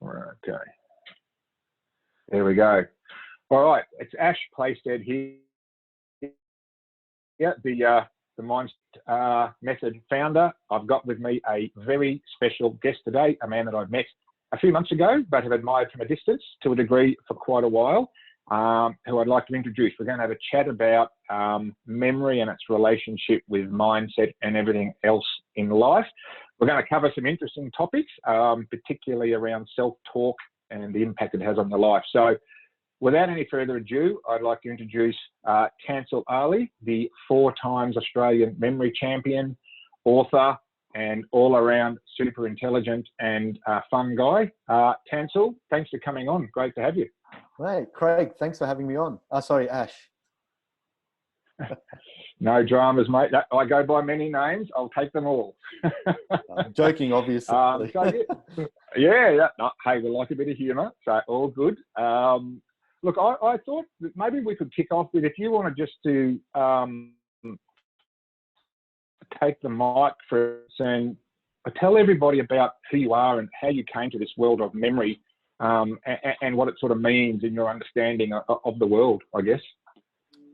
Okay. There we go. All right. It's Ash Playsted here. Yeah, the Mind Method founder. I've got with me a very special guest today, a man that I've met a few months ago, but have admired from a distance to a degree for quite a while, who I'd like to introduce. We're going to have a chat about memory and its relationship with mindset and everything else in life. We're going to cover some interesting topics, particularly around self-talk and the impact it has on the life. So without any further ado, I'd like to introduce Tansel, the 4-time Australian memory champion, author, and all-around super intelligent and fun guy. Tansel, thanks for coming on. Great to have you. Hey, Craig, thanks for having me on. Sorry, Ash. No dramas, mate. I go by many names. I'll take them all. I'm joking, obviously. Hey, we like a bit of humour, so all good. Look, I thought that maybe we could kick off with, if you want to just to take the mic for and tell everybody about who you are and how you came to this world of memory, and what it sort of means in your understanding of the world, I guess.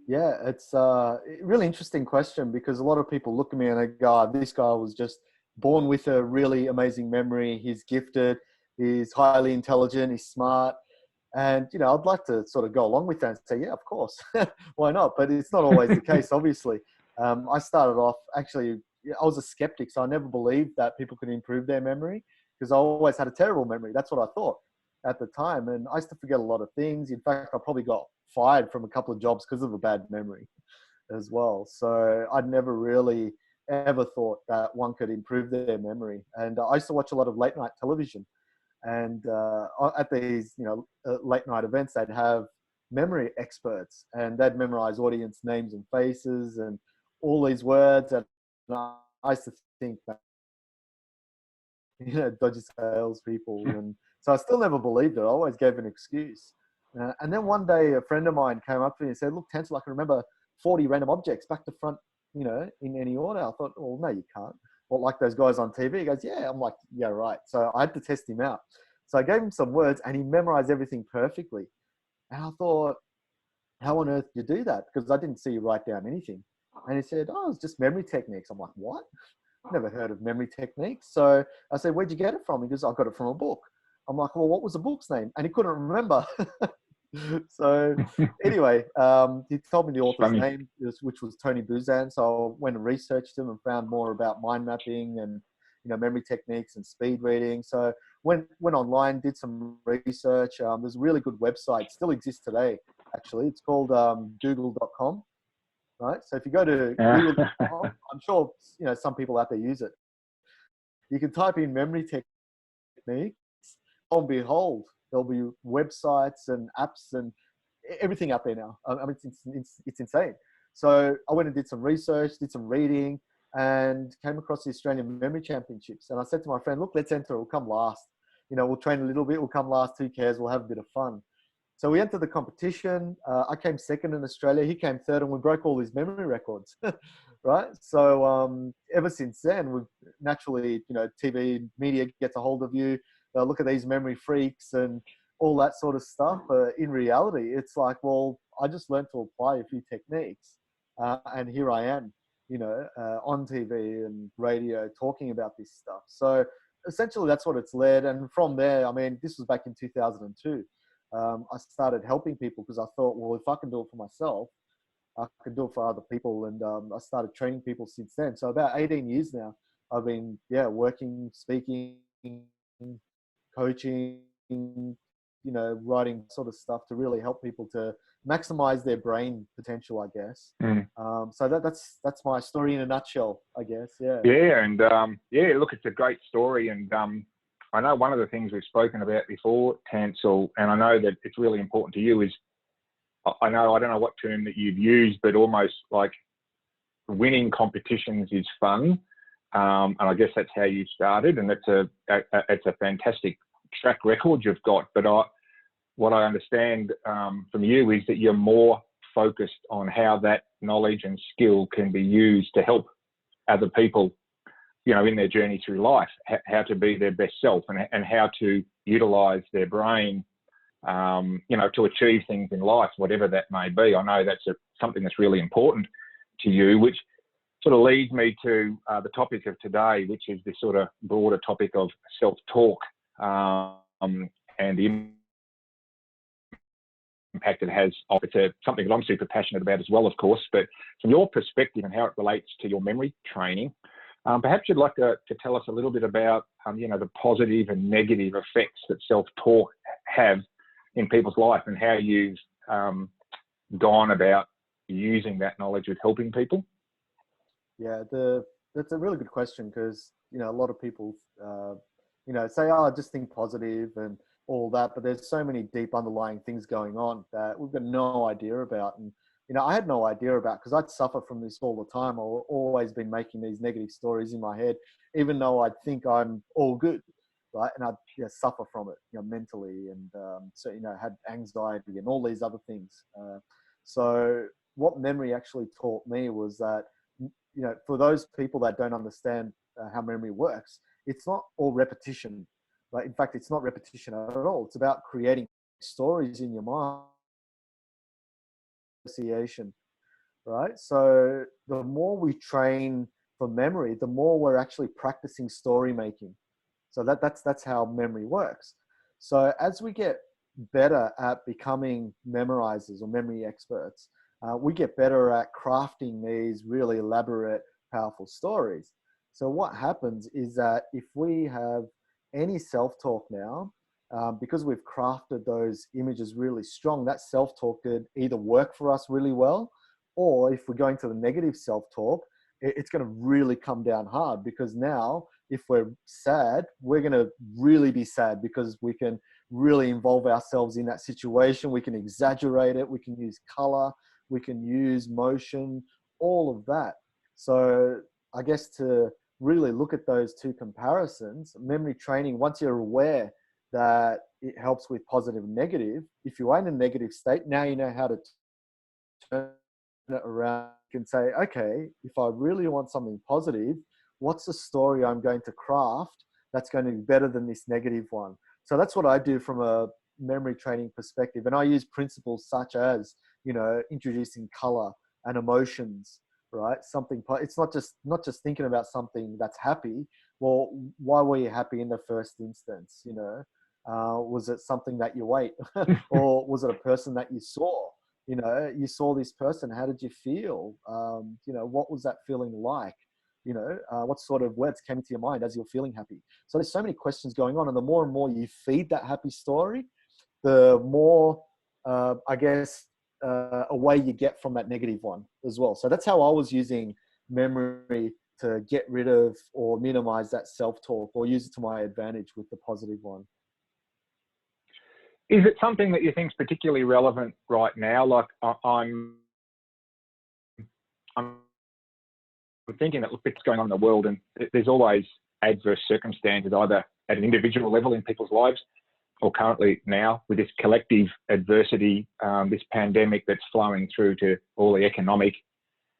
Yeah, it's a really interesting question, because a lot of people look at me and they go, this guy was just born with a really amazing memory. He's gifted, he's highly intelligent, he's smart. And, you know, I'd like to sort of go along with that and say, yeah, of course, why not? But it's not always the case, obviously. I started off, actually, I was a skeptic, so I never believed that people could improve their memory, because I always had a terrible memory. That's what I thought at the time. And I used to forget a lot of things. In fact, I probably got fired from a couple of jobs because of a bad memory as well. So I'd never really ever thought that one could improve their memory. And I used to watch a lot of late night television. And at these, late night events, they'd have memory experts, and they'd memorize audience names and faces and all these words. And I used to think that, dodgy salespeople. And so I still never believed it. I always gave an excuse. And then one day, a friend of mine came up to me and said, look, Tansel, I can remember 40 random objects back to front, in any order. I thought, oh, no, you can't. Well, like those guys on TV. He goes, yeah. I'm like, yeah, right. So I had to test him out. So I gave him some words and he memorized everything perfectly. And I thought, how on earth do you do that? Because I didn't see you write down anything. And he said, oh, it's just memory techniques. I'm like, what? Never heard of memory techniques. So I said, where'd you get it from? He goes, I got it from a book. I'm like, well, what was the book's name? And he couldn't remember. So anyway, he told me the author's name, which was Tony Buzan. So I went and researched him and found more about mind mapping and, memory techniques and speed reading. So went online, did some research. There's a really good website, still exists today, actually. It's called google.com, right? So if you go to google.com, I'm sure, some people out there use it. You can type in memory techniques, lo and behold, there'll be websites and apps and everything out there now. I mean, it's insane. So I went and did some research, did some reading, and came across the Australian Memory Championships. And I said to my friend, look, let's enter. We'll come last. We'll train a little bit. We'll come last. Who cares? We'll have a bit of fun. So we entered the competition. I came second in Australia. He came third, and we broke all his memory records. Right? So ever since then, we've naturally, TV media gets a hold of you. Look at these memory freaks and all that sort of stuff. In reality, it's like, well, I just learned to apply a few techniques, and here I am, on TV and radio talking about this stuff. So essentially, that's what it's led. And from there, I mean, this was back in 2002. I started helping people because I thought, well, if I can do it for myself, I can do it for other people. And I started training people since then. So about 18 years now, I've been, working, speaking, coaching, writing sort of stuff to really help people to maximize their brain potential, I guess. So that's my story in a nutshell, I guess. Yeah. Yeah. And look, it's a great story. And I know one of the things we've spoken about before, Tansel, and I know that it's really important to you, is I don't know what term that you've used, but almost like winning competitions is fun. And I guess that's how you started, and it's a fantastic track record you've got. But what I understand from you is that you're more focused on how that knowledge and skill can be used to help other people in their journey through life, how to be their best self, and how to utilize their brain, to achieve things in life, whatever that may be. I know that's something that's really important to you, which sort of leads me to the topic of today, which is this sort of broader topic of self-talk, and the impact it has. It's something that I'm super passionate about as well, of course, but from your perspective and how it relates to your memory training, perhaps you'd like to tell us a little bit about, the positive and negative effects that self-talk have in people's life, and how you've gone about using that knowledge with helping people. Yeah, that's a really good question, because a lot of people say, "Oh, just think positive," and all that, but there's so many deep underlying things going on that we've got no idea about. And I had no idea about, because I'd suffer from this all the time. I've always been making these negative stories in my head, even though I'd think I'm all good, right? And I'd suffer from it, mentally, and so had anxiety and all these other things. So what memory actually taught me was that, for those people that don't understand how memory works, it's not all repetition, right? In fact, it's not repetition at all. It's about creating stories in your mind, association, right? So the more we train for memory, the more we're actually practicing story making. So that's how memory works. So as we get better at becoming memorizers or memory experts, we get better at crafting these really elaborate, powerful stories. So what happens is that if we have any self-talk now, because we've crafted those images really strong, that self-talk could either work for us really well, or if we're going to the negative self-talk, it's going to really come down hard, because now if we're sad, we're going to really be sad, because we can really involve ourselves in that situation. We can exaggerate it. We can use color. We can use motion, all of that. So I guess to really look at those two comparisons, memory training, once you're aware that it helps with positive and negative, if you are in a negative state, now you know how to turn it around. You can say, okay, if I really want something positive, what's the story I'm going to craft that's going to be better than this negative one? So that's what I do from a memory training perspective. And I use principles such as, introducing color and emotions, right? It's not just thinking about something that's happy. Well, why were you happy in the first instance? Was it something that you ate or was it a person that you saw? You saw this person. How did you feel? What was that feeling like? What sort of words came to your mind as you're feeling happy? So there's so many questions going on. And the more and more you feed that happy story, the more, away you get from that negative one as well. So that's how I was using memory to get rid of or minimize that self-talk, or use it to my advantage with the positive one. Is it something that you think is particularly relevant right now? Like I'm thinking that what's going on in the world, and there's always adverse circumstances, either at an individual level in people's lives, or currently now with this collective adversity, this pandemic that's flowing through to all the economic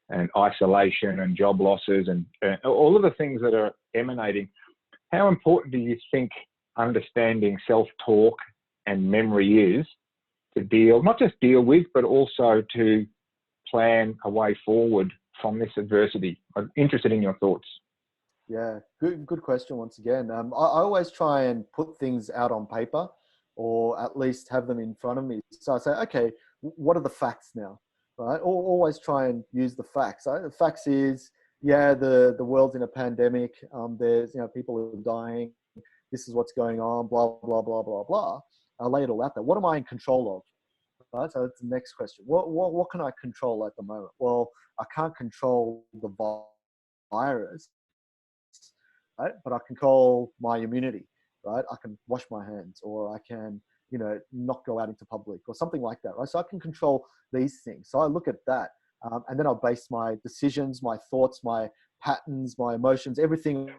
and isolation and job losses and all of the things that are emanating. How important do you think understanding self-talk and memory is to not just deal with, but also to plan a way forward from this adversity? I'm interested in your thoughts. Yeah, good question once again. I always try and put things out on paper, or at least have them in front of me. So I say, okay, what are the facts now, right? Always try and use the facts. The facts is, the world's in a pandemic. There's people who are dying. This is what's going on. Blah blah blah blah blah. I lay it all out there. What am I in control of? Right. So that's the next question. What can I control at the moment? Well, I can't control the virus, right? But I control my immunity, right? I can wash my hands, or I can, not go out into public or something like that, right? So I can control these things. So I look at that, and then I'll base my decisions, my thoughts, my patterns, my emotions, everything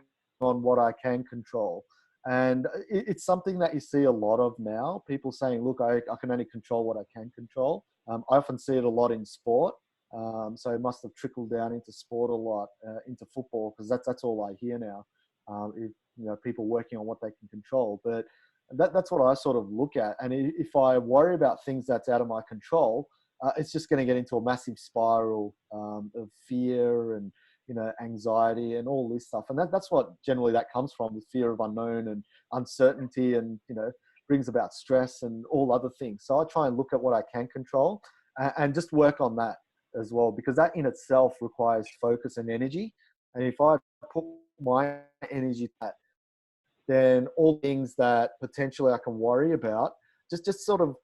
on what I can control. And it's something that you see a lot of now. People saying, look, I can only control what I can control. I often see it a lot in sport. So it must have trickled down into sport a lot, into football, because that's all I hear now. People working on what they can control. But that's what I sort of look at. And if I worry about things that's out of my control, it's just going to get into a massive spiral of fear and anxiety and all this stuff. And that's what generally that comes from, with fear of unknown and uncertainty, and brings about stress and all other things. So I try and look at what I can control and just work on that as well, because that in itself requires focus and energy. And if I put my energy to that, then all things that potentially I can worry about just sort of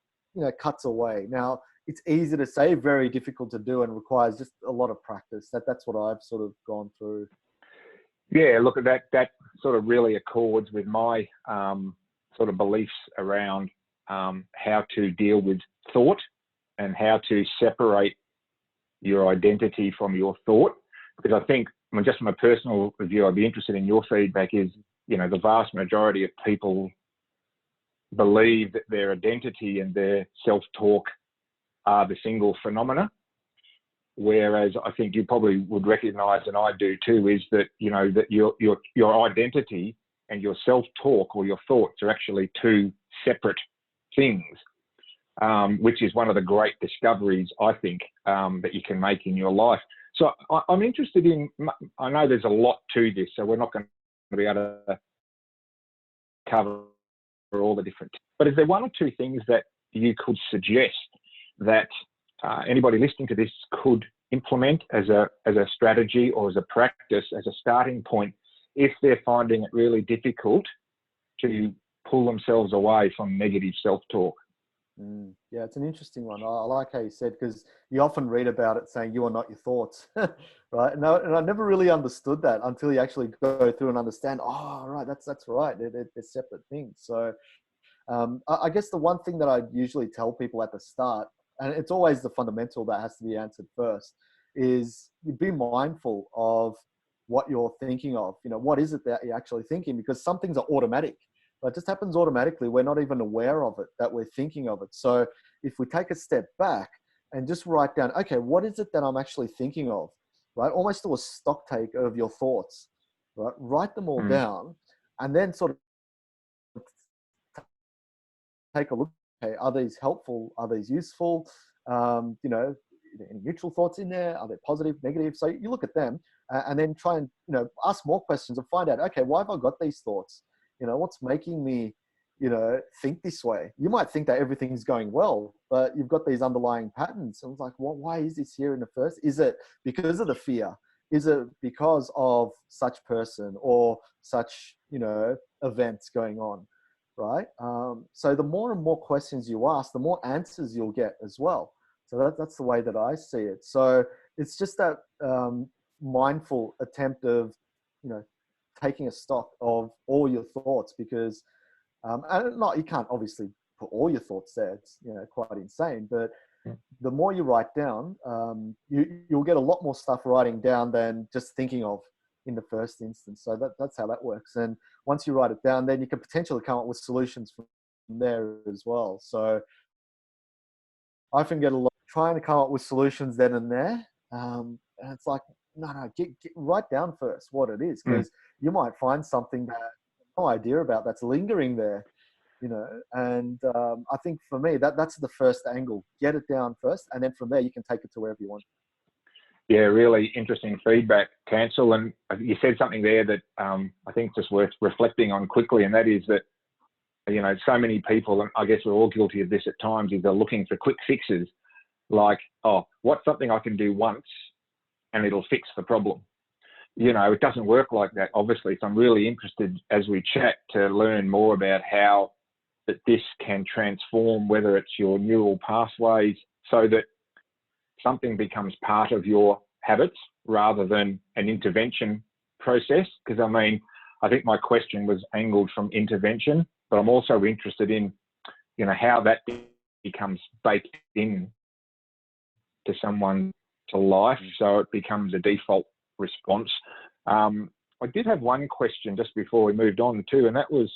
cuts away. Now, it's easy to say, very difficult to do, and requires just a lot of practice. That's what I've sort of gone through. Yeah, look, that sort of really accords with my sort of beliefs around how to deal with thought and how to separate your identity from your thought. Because I think, just from a personal view, I'd be interested in your feedback, is, the vast majority of people believe that their identity and their self-talk are the single phenomena. Whereas I think you probably would recognise, and I do too, is that, that your identity and your self-talk or your thoughts are actually two separate things, which is one of the great discoveries, I think, that you can make in your life. So I'm interested in, I know there's a lot to this, so we're not going to be able to cover all the different, but is there one or two things that you could suggest that anybody listening to this could implement as a strategy or as a practice, as a starting point, if they're finding it really difficult to pull themselves away from negative self-talk? Yeah, it's an interesting one. I like how you said, because you often read about it saying you are not your thoughts, right? And I never really understood that until you actually go through and understand, oh, right, that's right. They're separate things. So I guess the one thing that I usually tell people at the start, and it's always the fundamental that has to be answered first, is be mindful of what you're thinking of. What is it that you're actually thinking? Because some things are automatic. But it just happens automatically. We're not even aware of it, that we're thinking of it. So if we take a step back and just write down, okay, what is it that I'm actually thinking of, right? Almost do a stock take of your thoughts, right? Write them all down, and then sort of take a look. Okay, are these helpful? Are these useful? Any neutral thoughts in there? Are they positive, negative? So you look at them and then try and, ask more questions and find out, okay, why have I got these thoughts? What's making me, think this way? You might think that everything's going well, but you've got these underlying patterns. And it's like, why is this here in the first? Is it because of the fear? Is it because of such person or such, events going on, right? So the more and more questions you ask, the more answers you'll get as well. So that's the way that I see it. So it's just that mindful attempt of, taking a stock of all your thoughts, because you can't obviously put all your thoughts there. It's quite insane. But the more you write down, you'll get a lot more stuff writing down than just thinking of in the first instance. So that's how that works. And once you write it down, then you can potentially come up with solutions from there as well. So I often get a lot trying to come up with solutions then and there. And it's like, no, write down first what it is, because you might find something that you have no idea about that's lingering there, and I think for me, that's the first angle. Get it down first, and then from there you can take it to wherever you want. Yeah, really interesting feedback, Tansel. And you said something there that I think is just worth reflecting on quickly, and that is that, so many people, and I guess we're all guilty of this at times, is they're looking for quick fixes, like, oh, what's something I can do once and it'll fix the problem? It doesn't work like that, obviously. So I'm really interested, as we chat, to learn more about how that this can transform, whether it's your neural pathways, so that something becomes part of your habits rather than an intervention process. Because I think my question was angled from intervention, but I'm also interested in, how that becomes baked in to someone to life, so it becomes a default response. I did have one question just before we moved on too, and that was,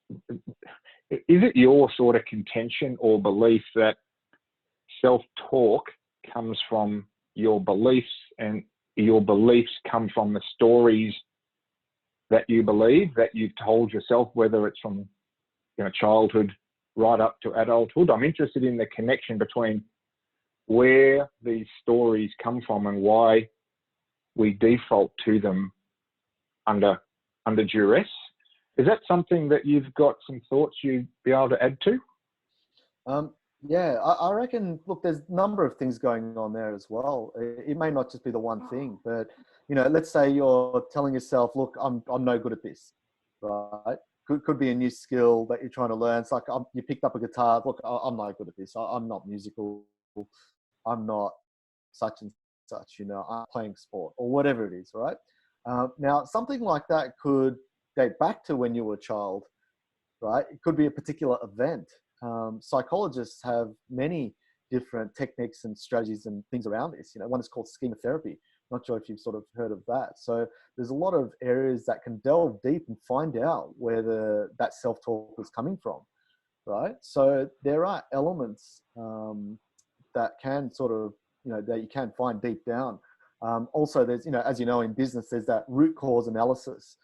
is it your sort of contention or belief that self-talk comes from your beliefs, and your beliefs come from the stories that you believe, that you've told yourself, whether it's from childhood right up to adulthood. I'm interested in the connection between where these stories come from and why we default to them under duress. Is that something that you've got some thoughts you'd be able to add to? Yeah, I reckon, look, there's a number of things going on there as well. It may not just be the one thing, but, let's say you're telling yourself, look, I'm no good at this, right? Could be a new skill that you're trying to learn. It's like you picked up a guitar. Look, I'm not good at this. I'm not musical. I'm not such and such, I'm playing sport or whatever it is, right? Now, something like that could date back to when you were a child, right? It could be a particular event. Psychologists have many different techniques and strategies and things around this. One is called Schema Therapy. Not sure if you've sort of heard of that. So there's a lot of areas that can delve deep and find out where that self-talk is coming from, right? So there are elements that can sort of, that you can find deep down. Also, there's, as you know, in business, there's that root cause analysis.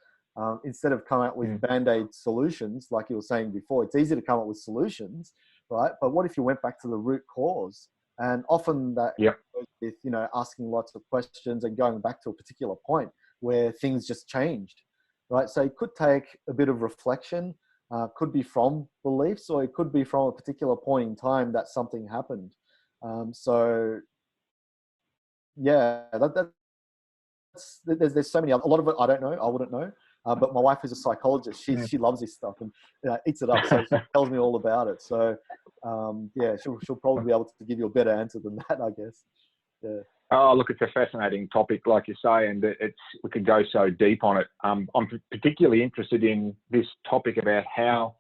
Instead of coming up with Band-Aid solutions, like you were saying before, it's easy to come up with solutions, right? But what if you went back to the root cause? And often that goes with, asking lots of questions and going back to a particular point where things just changed, right? So it could take a bit of reflection, could be from beliefs, or it could be from a particular point in time that something happened. So yeah, there's so many. A lot of it I don't know. I wouldn't know. But my wife is a psychologist. She loves this stuff and eats it up. So she tells me all about it. So yeah, she'll probably be able to give you a better answer than that, I guess. Yeah. Oh, look, it's a fascinating topic, like you say, and we could go so deep on it. I'm particularly interested in this topic about how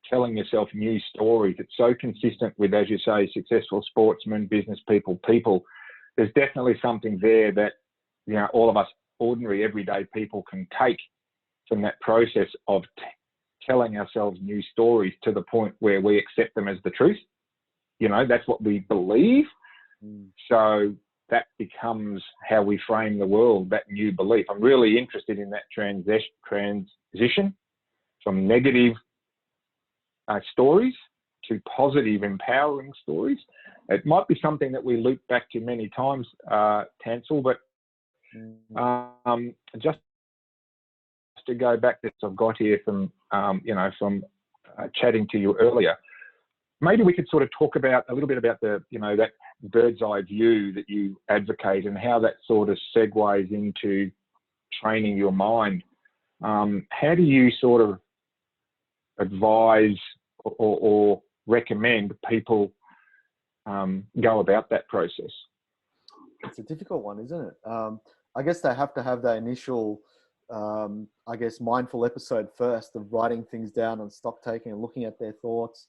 telling yourself new stories. It's so consistent with, as you say, successful sportsmen, business people. There's definitely something there that all of us ordinary, everyday people can take from that process of telling ourselves new stories to the point where we accept them as the truth. That's what we believe. So that becomes how we frame the world, that new belief. I'm really interested in that transition from negative stories to positive, empowering stories. It might be something that we loop back to many times, Tansel, but just to go back to what I've got here from, from chatting to you earlier, maybe we could sort of talk about a little bit about the, that bird's eye view that you advocate and how that sort of segues into training your mind. How do you sort of advise or recommend people go about that process? It's a difficult one, isn't it? I guess they have to have that initial, mindful episode first of writing things down and stock taking and looking at their thoughts.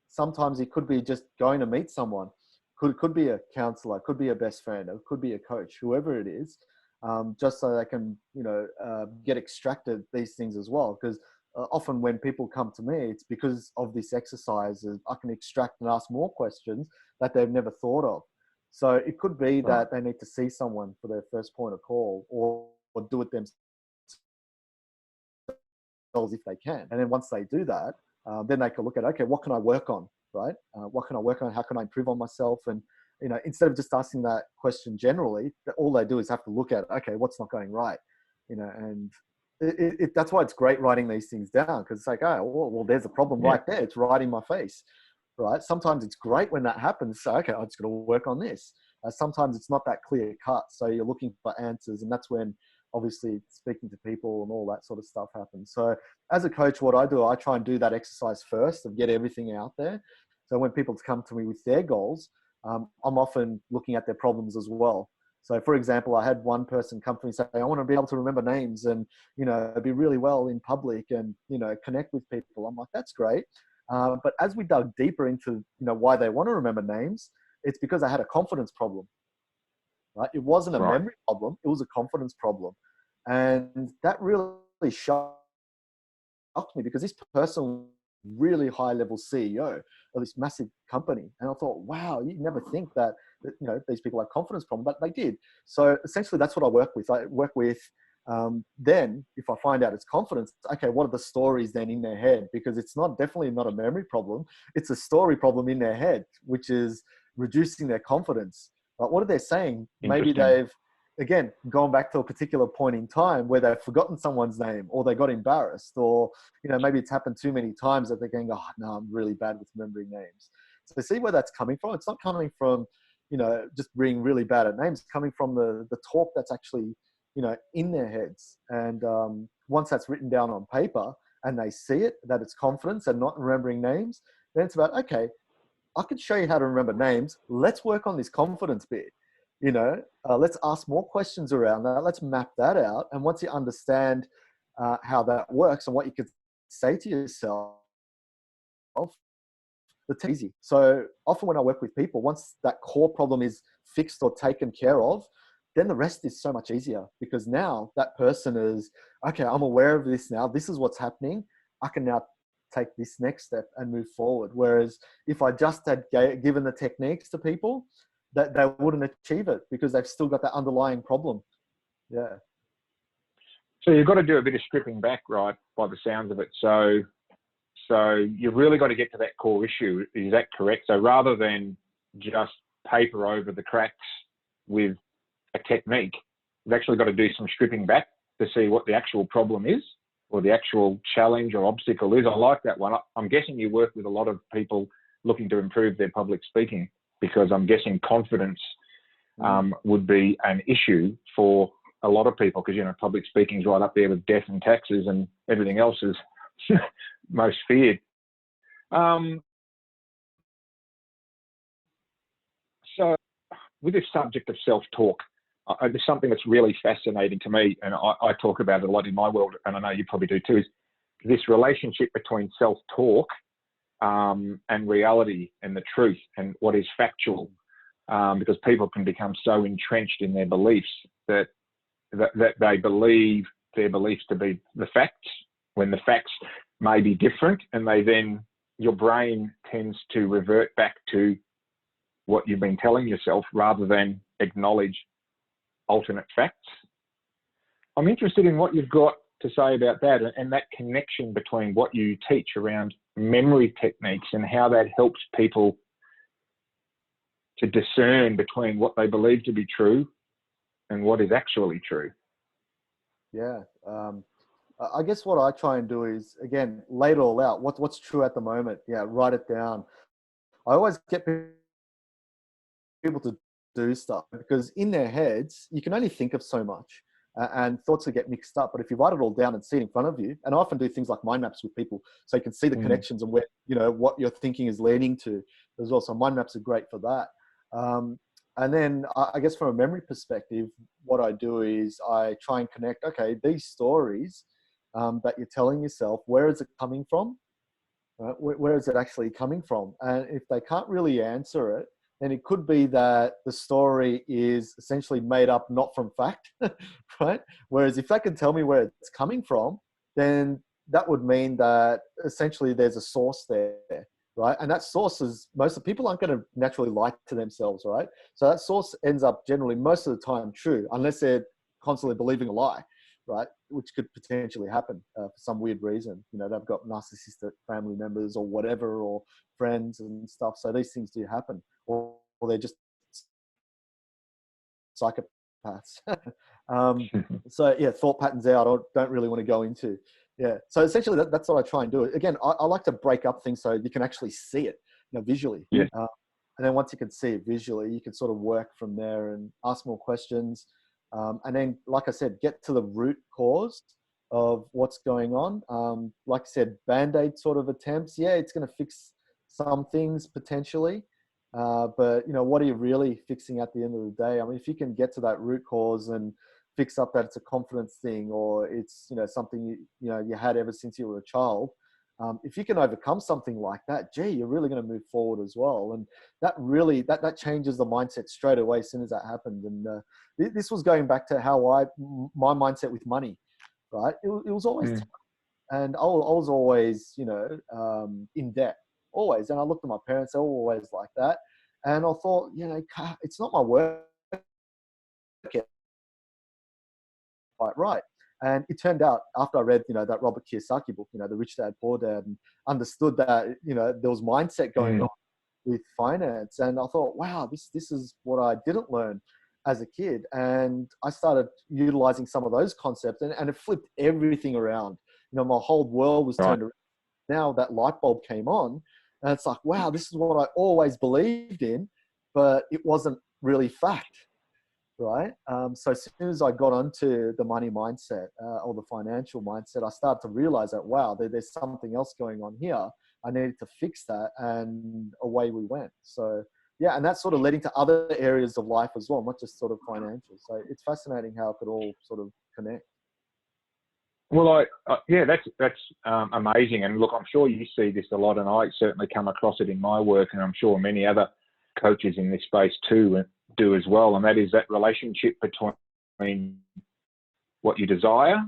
Sometimes it could be just going to meet someone. Could be a counselor, could be a best friend, or could be a coach, whoever it is, just so they can, get extracted these things as well. Because often when people come to me, it's because of this exercise. I can extract and ask more questions that they've never thought of. So it could be that they need to see someone for their first point of call, or do it themselves if they can. And then once they do that, then they can look at, okay, what can I work on, right? What can I work on? How can I improve on myself? And, instead of just asking that question generally, all they do is have to look at, okay, what's not going right? And that's why it's great writing these things down, because it's like, oh, well, there's a problem right there. It's right in my face, right? Sometimes it's great when that happens. So, okay, I'm just going to work on this. Sometimes it's not that clear cut. So you're looking for answers, and that's when obviously speaking to people and all that sort of stuff happens. So as a coach, what I do, I try and do that exercise first and get everything out there. So when people come to me with their goals, I'm often looking at their problems as well. So for example, I had one person come to me and say, I want to be able to remember names and, be really well in public and, connect with people. I'm like, that's great. But as we dug deeper into, why they want to remember names, it's because I had a confidence problem, right? It wasn't a memory problem. It was a confidence problem. And that really shocked me, because this person really high level CEO of this massive company. And I thought, wow, you never think that, you know, these people have confidence problem, but they did. So essentially that's what I work with. I work with, then if I find out it's confidence, okay, what are the stories then in their head? Because it's definitely not a memory problem. It's a story problem in their head, which is reducing their confidence. But what are they saying? Maybe they've, again, gone back to a particular point in time where they've forgotten someone's name, or they got embarrassed, or, you know, maybe it's happened too many times that they're going, oh no, I'm really bad with remembering names. So see where that's coming from. It's not coming from, you know, just being really bad at names. It's coming from the talk that's actually, you know, in their heads. And once that's written down on paper and they see it, that it's confidence and not remembering names, then it's about, okay, I can show you how to remember names. Let's work on this confidence bit. You know, let's ask more questions around that. Let's map that out. And once you understand how that works and what you could say to yourself, it's easy. So often when I work with people, once that core problem is fixed or taken care of, then the rest is so much easier, because now that person is, okay, I'm aware of this now. This is what's happening. I can now take this next step and move forward. Whereas if I just had given the techniques to people, that they wouldn't achieve it because they've still got that underlying problem. Yeah. So you've got to do a bit of stripping back, right, by the sounds of it. So you've really got to get to that core issue. Is that correct? So rather than just paper over the cracks with a technique, you've actually got to do some stripping back to see what the actual problem is, or the actual challenge or obstacle is. I like that one. I'm guessing you work with a lot of people looking to improve their public speaking, because I'm guessing confidence would be an issue for a lot of people, because, you know, public speaking is right up there with death and taxes and everything else is most feared. So with this subject of self-talk, there's something that's really fascinating to me, and I talk about it a lot in my world, and I know you probably do too, is this relationship between self-talk and reality and the truth and what is factual, because people can become so entrenched in their beliefs that they believe their beliefs to be the facts, when the facts may be different, and your brain tends to revert back to what you've been telling yourself rather than acknowledge alternate facts. I'm interested in what you've got to say about that, and that connection between what you teach around memory techniques and how that helps people to discern between what they believe to be true and what is actually true. Yeah. I guess what I try and do is, again, lay it all out. What's true at the moment? Yeah, write it down. I always get people to do stuff, because in their heads, you can only think of so much, and thoughts will get mixed up. But if you write it all down and see it in front of you, and I often do things like mind maps with people, so you can see the connections and where, you know, what your thinking is leading to as well. So mind maps are great for that. And then I guess from a memory perspective, what I do is I try and connect, okay, these stories that you're telling yourself, where is it coming from? Right? Where is it actually coming from? And if they can't really answer it, then it could be that the story is essentially made up, not from fact, right? Whereas if they can tell me where it's coming from, then that would mean that essentially there's a source there, right? And that source is, most of the people aren't going to naturally lie to themselves, right? So that source ends up generally most of the time true, unless they're constantly believing a lie, right? Which could potentially happen for some weird reason. You know, they've got narcissistic family members or whatever, or friends and stuff. So these things do happen, or they're just psychopaths. So yeah, thought patterns out, I don't really want to go into. Yeah. So essentially that's what I try and do. Again, I like to break up things so you can actually see it, you know, visually. Yeah. And then once you can see it visually, you can sort of work from there and ask more questions. And then, like I said, get to the root cause of what's going on. Like I said, Band-Aid sort of attempts. Yeah, it's going to fix some things potentially. But, you know, what are you really fixing at the end of the day? I mean, if you can get to that root cause and fix up that it's a confidence thing, or it's, you know, something you had ever since you were a child, if you can overcome something like that, gee, you're really going to move forward as well. And that really, that changes the mindset straight away as soon as that happened. And this was going back to how my mindset with money, right? It was always, And I was always, in debt, always. And I looked at my parents, they were always like that. And I thought, it's not my work quite right. And it turned out after I read, that Robert Kiyosaki book, the Rich Dad, Poor Dad, and understood that, there was mindset going on with finance. And I thought, wow, this is what I didn't learn as a kid. And I started utilizing some of those concepts, and it flipped everything around. My whole world was turned around. Now that light bulb came on, and it's like, wow, this is what I always believed in, but it wasn't really fact, right? So as soon as I got onto the money mindset or the financial mindset, I started to realize that, wow, there's something else going on here. I needed to fix that, and away we went. So yeah, and that sort of led into other areas of life as well, not just sort of financial. So it's fascinating how it could all sort of connect. Well, yeah, that's amazing. And look, I'm sure you see this a lot, and I certainly come across it in my work, and I'm sure many other coaches in this space too do as well. And that is that relationship between what you desire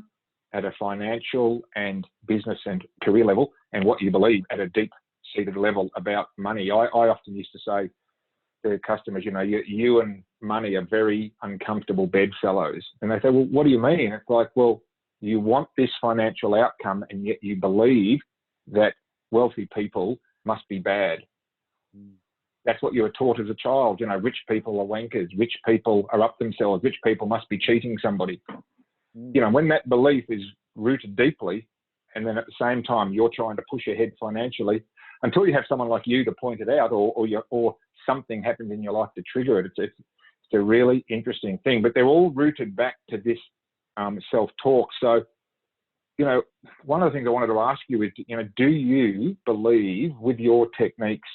at a financial and business and career level, and what you believe at a deep-seated level about money. I often used to say to customers, you and money are very uncomfortable bedfellows. And they say, well, what do you mean? It's like, well, you want this financial outcome, and yet you believe that wealthy people must be bad. That's what you were taught as a child. Rich people are wankers. Rich people are up themselves. Rich people must be cheating somebody. When that belief is rooted deeply, and then at the same time you're trying to push ahead financially, until you have someone like you to point it out, or something happens in your life to trigger it, it's a really interesting thing. But they're all rooted back to this self-talk. So, one of the things I wanted to ask you is, do you believe with your techniques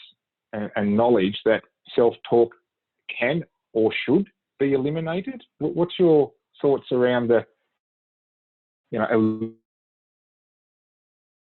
and knowledge that self-talk can or should be eliminated? What's your thoughts around the,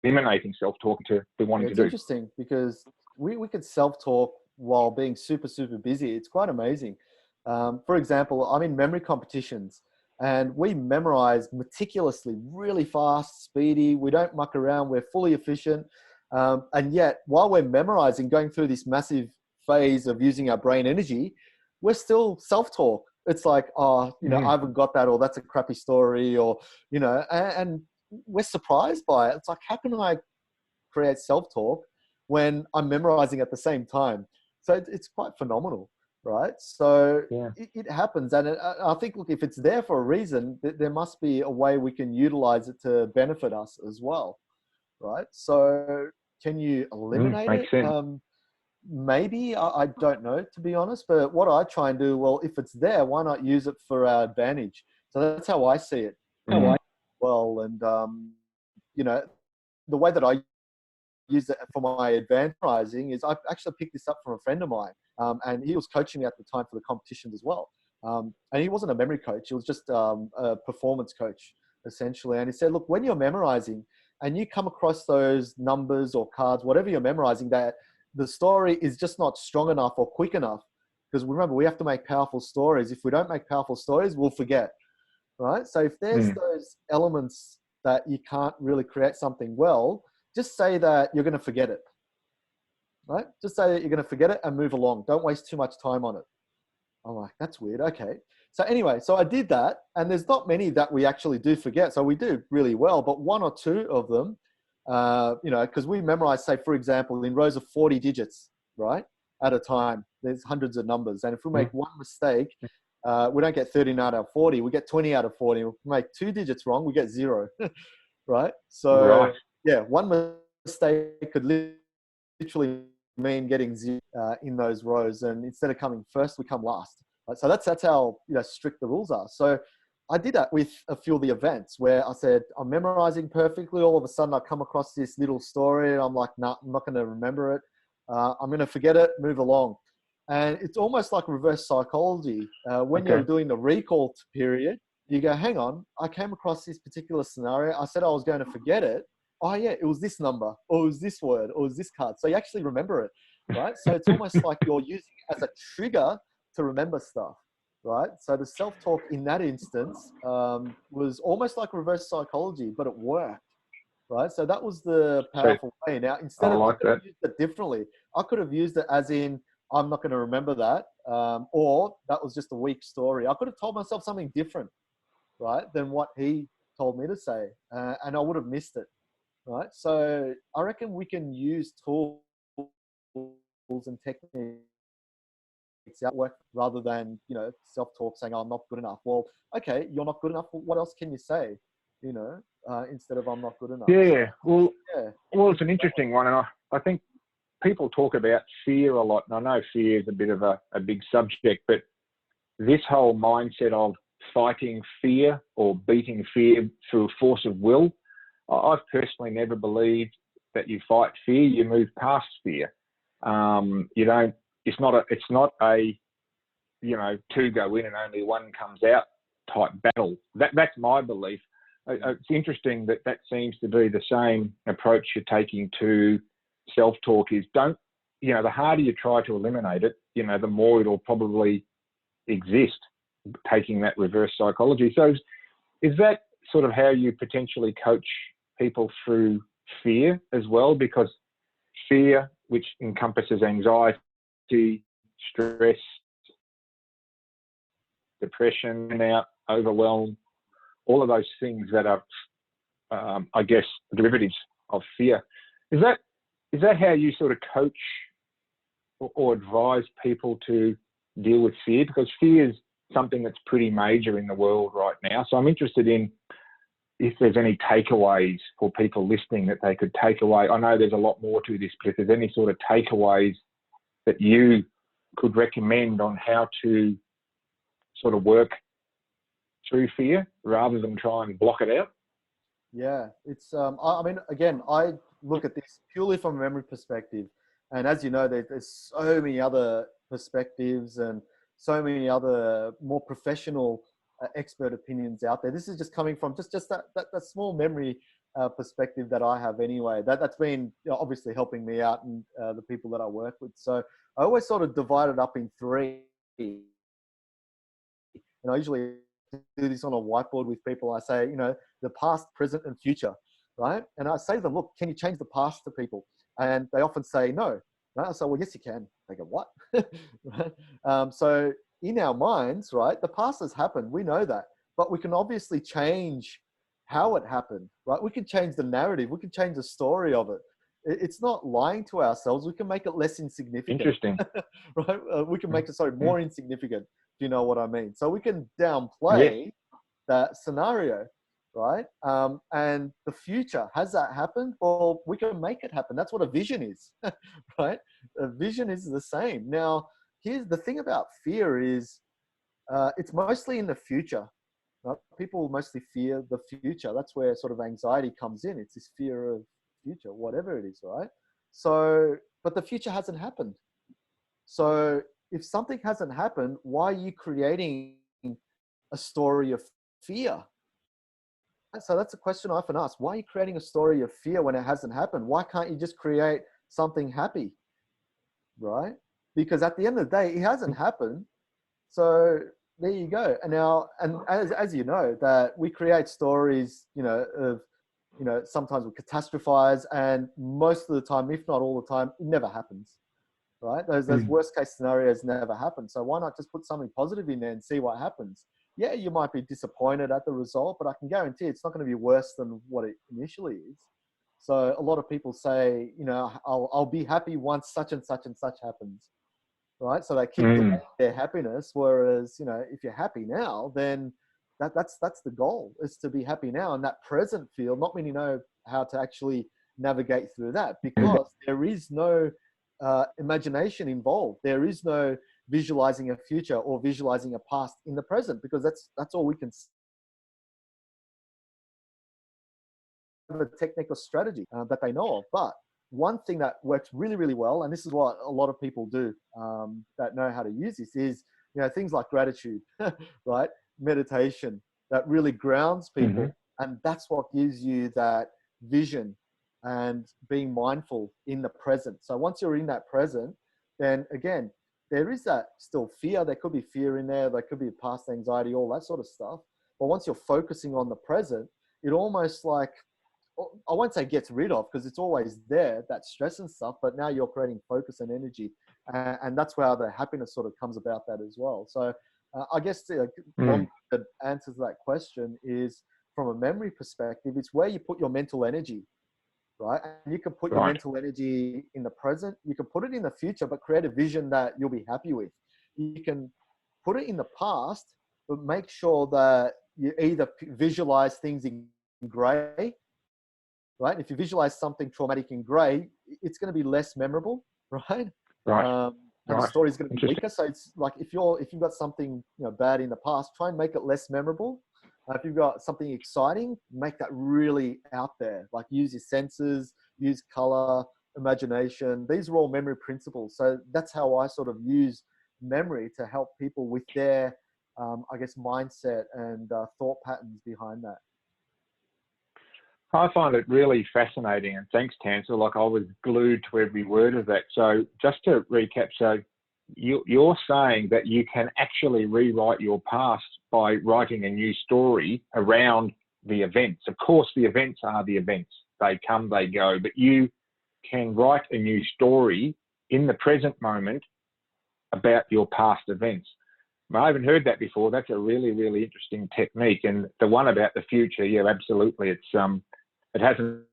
eliminating self-talk to be wanting to do? It's interesting because we could self-talk while being super, super busy. It's quite amazing. For example, I'm in memory competitions, and we memorize meticulously, really fast, speedy. We don't muck around. We're fully efficient. And yet, while we're memorizing, going through this massive phase of using our brain energy, we're still self-talk. It's like, I haven't got that, or that's a crappy story, or, and we're surprised by it. It's like, how can I create self-talk when I'm memorizing at the same time? So it's quite phenomenal, right? So yeah. it happens. And I think, look, if it's there for a reason, there must be a way we can utilize it to benefit us as well, right? So can you eliminate makes it? sense. Maybe, I don't know, to be honest. But what I try and do, well, if it's there, why not use it for our advantage? So that's how I see it. Well, and the way that I use it for my advancing is I actually picked this up from a friend of mine, and he was coaching me at the time for the competitions as well. And he wasn't a memory coach; he was just a performance coach essentially. And he said, "Look, when you're memorizing and you come across those numbers or cards, whatever you're memorizing, that the story is just not strong enough or quick enough, because remember, we have to make powerful stories. If we don't make powerful stories, we'll forget." Right? So if there's those elements that you can't really create something well, just say that you're going to forget it, right? Just say that you're going to forget it and move along. Don't waste too much time on it. I'm like, that's weird. Okay. So anyway, so I did that, and there's not many that we actually do forget. So we do really well, but one or two of them, because we memorize, say, for example, in rows of 40 digits, right? At a time, there's hundreds of numbers. And if we make one mistake, we don't get 39 out of 40, we get 20 out of 40. If we make 2 digits wrong, we get 0, right? So yeah, one mistake could literally mean getting 0 in those rows. And instead of coming first, we come last. Right? So that's how strict the rules are. So I did that with a few of the events where I said, I'm memorizing perfectly. All of a sudden I come across this little story and I'm like, nah, I'm not going to remember it. I'm going to forget it, move along. And it's almost like reverse psychology. When you're doing the recall period, you go, hang on, I came across this particular scenario. I said I was going to forget it. Oh yeah, it was this number, or it was this word, or it was this card. So you actually remember it, right? So it's almost like you're using it as a trigger to remember stuff, right? So the self-talk in that instance was almost like reverse psychology, but it worked. right? So that was the So powerful way. Now, I instead of, I like could have that. used it differently. I could have used it as in, I'm not going to remember that, or that was just a weak story. I could have told myself something different, right, than what he told me to say, and I would have missed it, right? So I reckon we can use tools and techniques that work rather than, self-talk saying, oh, I'm not good enough. Well, okay, you're not good enough. What else can you say, instead of I'm not good enough? So, Yeah. Well, yeah. it's an interesting one. And I think people talk about fear a lot. And I know fear is a bit of a big subject, but this whole mindset of fighting fear or beating fear through force of will, I've personally never believed that you fight fear. You move past fear. You don't. It's not a two go in and only one comes out type battle. That's my belief. It's interesting that seems to be the same approach you're taking to self-talk. Is don't, the harder you try to eliminate it, the more it'll probably exist, taking that reverse psychology. So is that sort of how you potentially coach people through fear as well? Because fear, which encompasses anxiety, stress, depression, burnout, overwhelm, all of those things that are, I guess, derivatives of fear. Is that how you sort of coach or advise people to deal with fear? Because fear is something that's pretty major in the world right now. So I'm interested in if there's any takeaways for people listening that they could take away. I know there's a lot more to this, but if there's any sort of takeaways that you could recommend on how to sort of work through fear rather than try and block it out. Yeah, it's I mean, again, I look at this purely from a memory perspective, and as you know, there's so many other perspectives and so many other more professional expert opinions out there. This is just coming from just that small memory perspective that I have anyway. That's been, obviously helping me out and the people that I work with. So I always sort of divide it up in three. And I usually do this on a whiteboard with people. I say, the past, present, and future, right? And I say to them, look, can you change the past to people? And they often say no. Right? I say, well, yes, you can. They go, what? Right? So in our minds, right, the past has happened. We know that. But we can obviously change how it happened, right? We can change the narrative. We can change the story of it. It's not lying to ourselves. We can make it less insignificant. Interesting. Right? We can make it, more insignificant. Do you know what I mean? So we can Yeah. downplay that scenario, right? And the future, has that happened? Well, we can make it happen. That's what a vision is, right? A vision is the same. Now, here's the thing about fear is it's mostly in the future. Right? People mostly fear the future. That's where sort of anxiety comes in. It's this fear of future, whatever it is, right? So, but the future hasn't happened. So if something hasn't happened, why are you creating a story of fear? So that's a question I often ask. Why are you creating a story of fear when it hasn't happened? Why can't you just create something happy? Right? Because at the end of the day, it hasn't happened. So there you go. And now, and as you know, that we create stories, of, sometimes we catastrophize, and most of the time, if not all the time, it never happens. Right? Those worst case scenarios never happen. So why not just put something positive in there and see what happens? Yeah, you might be disappointed at the result, but I can guarantee it's not going to be worse than what it initially is. So a lot of people say, I'll be happy once such and such and such happens. Right? So they keep delaying their happiness. Whereas, if you're happy now, then that's the goal, is to be happy now. And that present feel, not many know how to actually navigate through that, because there is no imagination involved. There is no visualizing a future or visualizing a past in the present, because that's all we can see. A technical strategy that they know of. But one thing that works really, really well, and this is what a lot of people do that know how to use this, is things like gratitude, right? Meditation, that really grounds people, and that's what gives you that vision and being mindful in the present. So once you're in that present, then again, there is that still fear. There could be fear in there. There could be past anxiety, all that sort of stuff. But once you're focusing on the present, it almost like I won't say gets rid of, because it's always there, that stress and stuff, but now you're creating focus and energy. And that's where the happiness sort of comes about that as well. So I guess the long answer to that question is, from a memory perspective, it's where you put your mental energy, right? And you can put your mental energy in the present, you can put it in the future, but create a vision that you'll be happy with. You can put it in the past, but make sure that you either visualize things in gray, right? If you visualize something traumatic in gray, it's going to be less memorable, right? And the story is going to be weaker. So it's like, if you've got something bad in the past, try and make it less memorable. If you've got something exciting, make that really out there. Like, use your senses, use color, imagination. These are all memory principles. So that's how I sort of use memory to help people with their, I guess, mindset and thought patterns behind that. I find it really fascinating, and thanks, Tansel. Like, I was glued to every word of that. So just to recap, so you're saying that you can actually rewrite your past by writing a new story around the events. Of course, the events are the events. They come, they go, but you can write a new story in the present moment about your past events. I haven't heard that before. That's a really, really interesting technique. And the one about the future, yeah, absolutely. It hasn't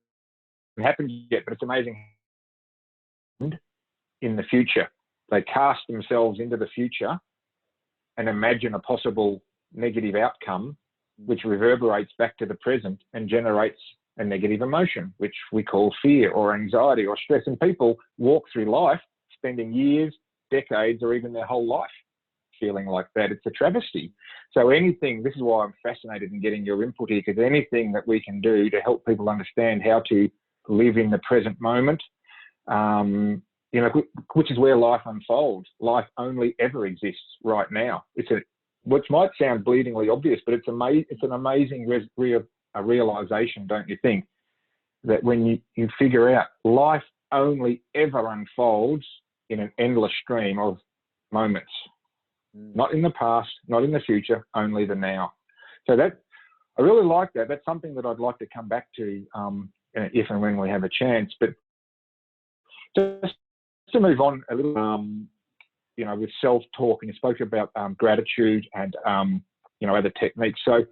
happened yet, but it's amazing. In the future, they cast themselves into the future and imagine a possible negative outcome, which reverberates back to the present and generates a negative emotion, which we call fear or anxiety or stress. And people walk through life spending years, decades, or even their whole life feeling like that. It's a travesty. So this is why I'm fascinated in getting your input here, because anything that we can do to help people understand how to live in the present moment, which is where life unfolds. Life only ever exists right now. Which might sound bleedingly obvious, but it's an amazing realization, don't you think? That when you figure out life only ever unfolds in an endless stream of moments. Not in the past, not in the future, only the now. So I really like that. That's something that I'd like to come back to if and when we have a chance. But just to move on a little, with self-talk, and you spoke about gratitude and, other techniques. So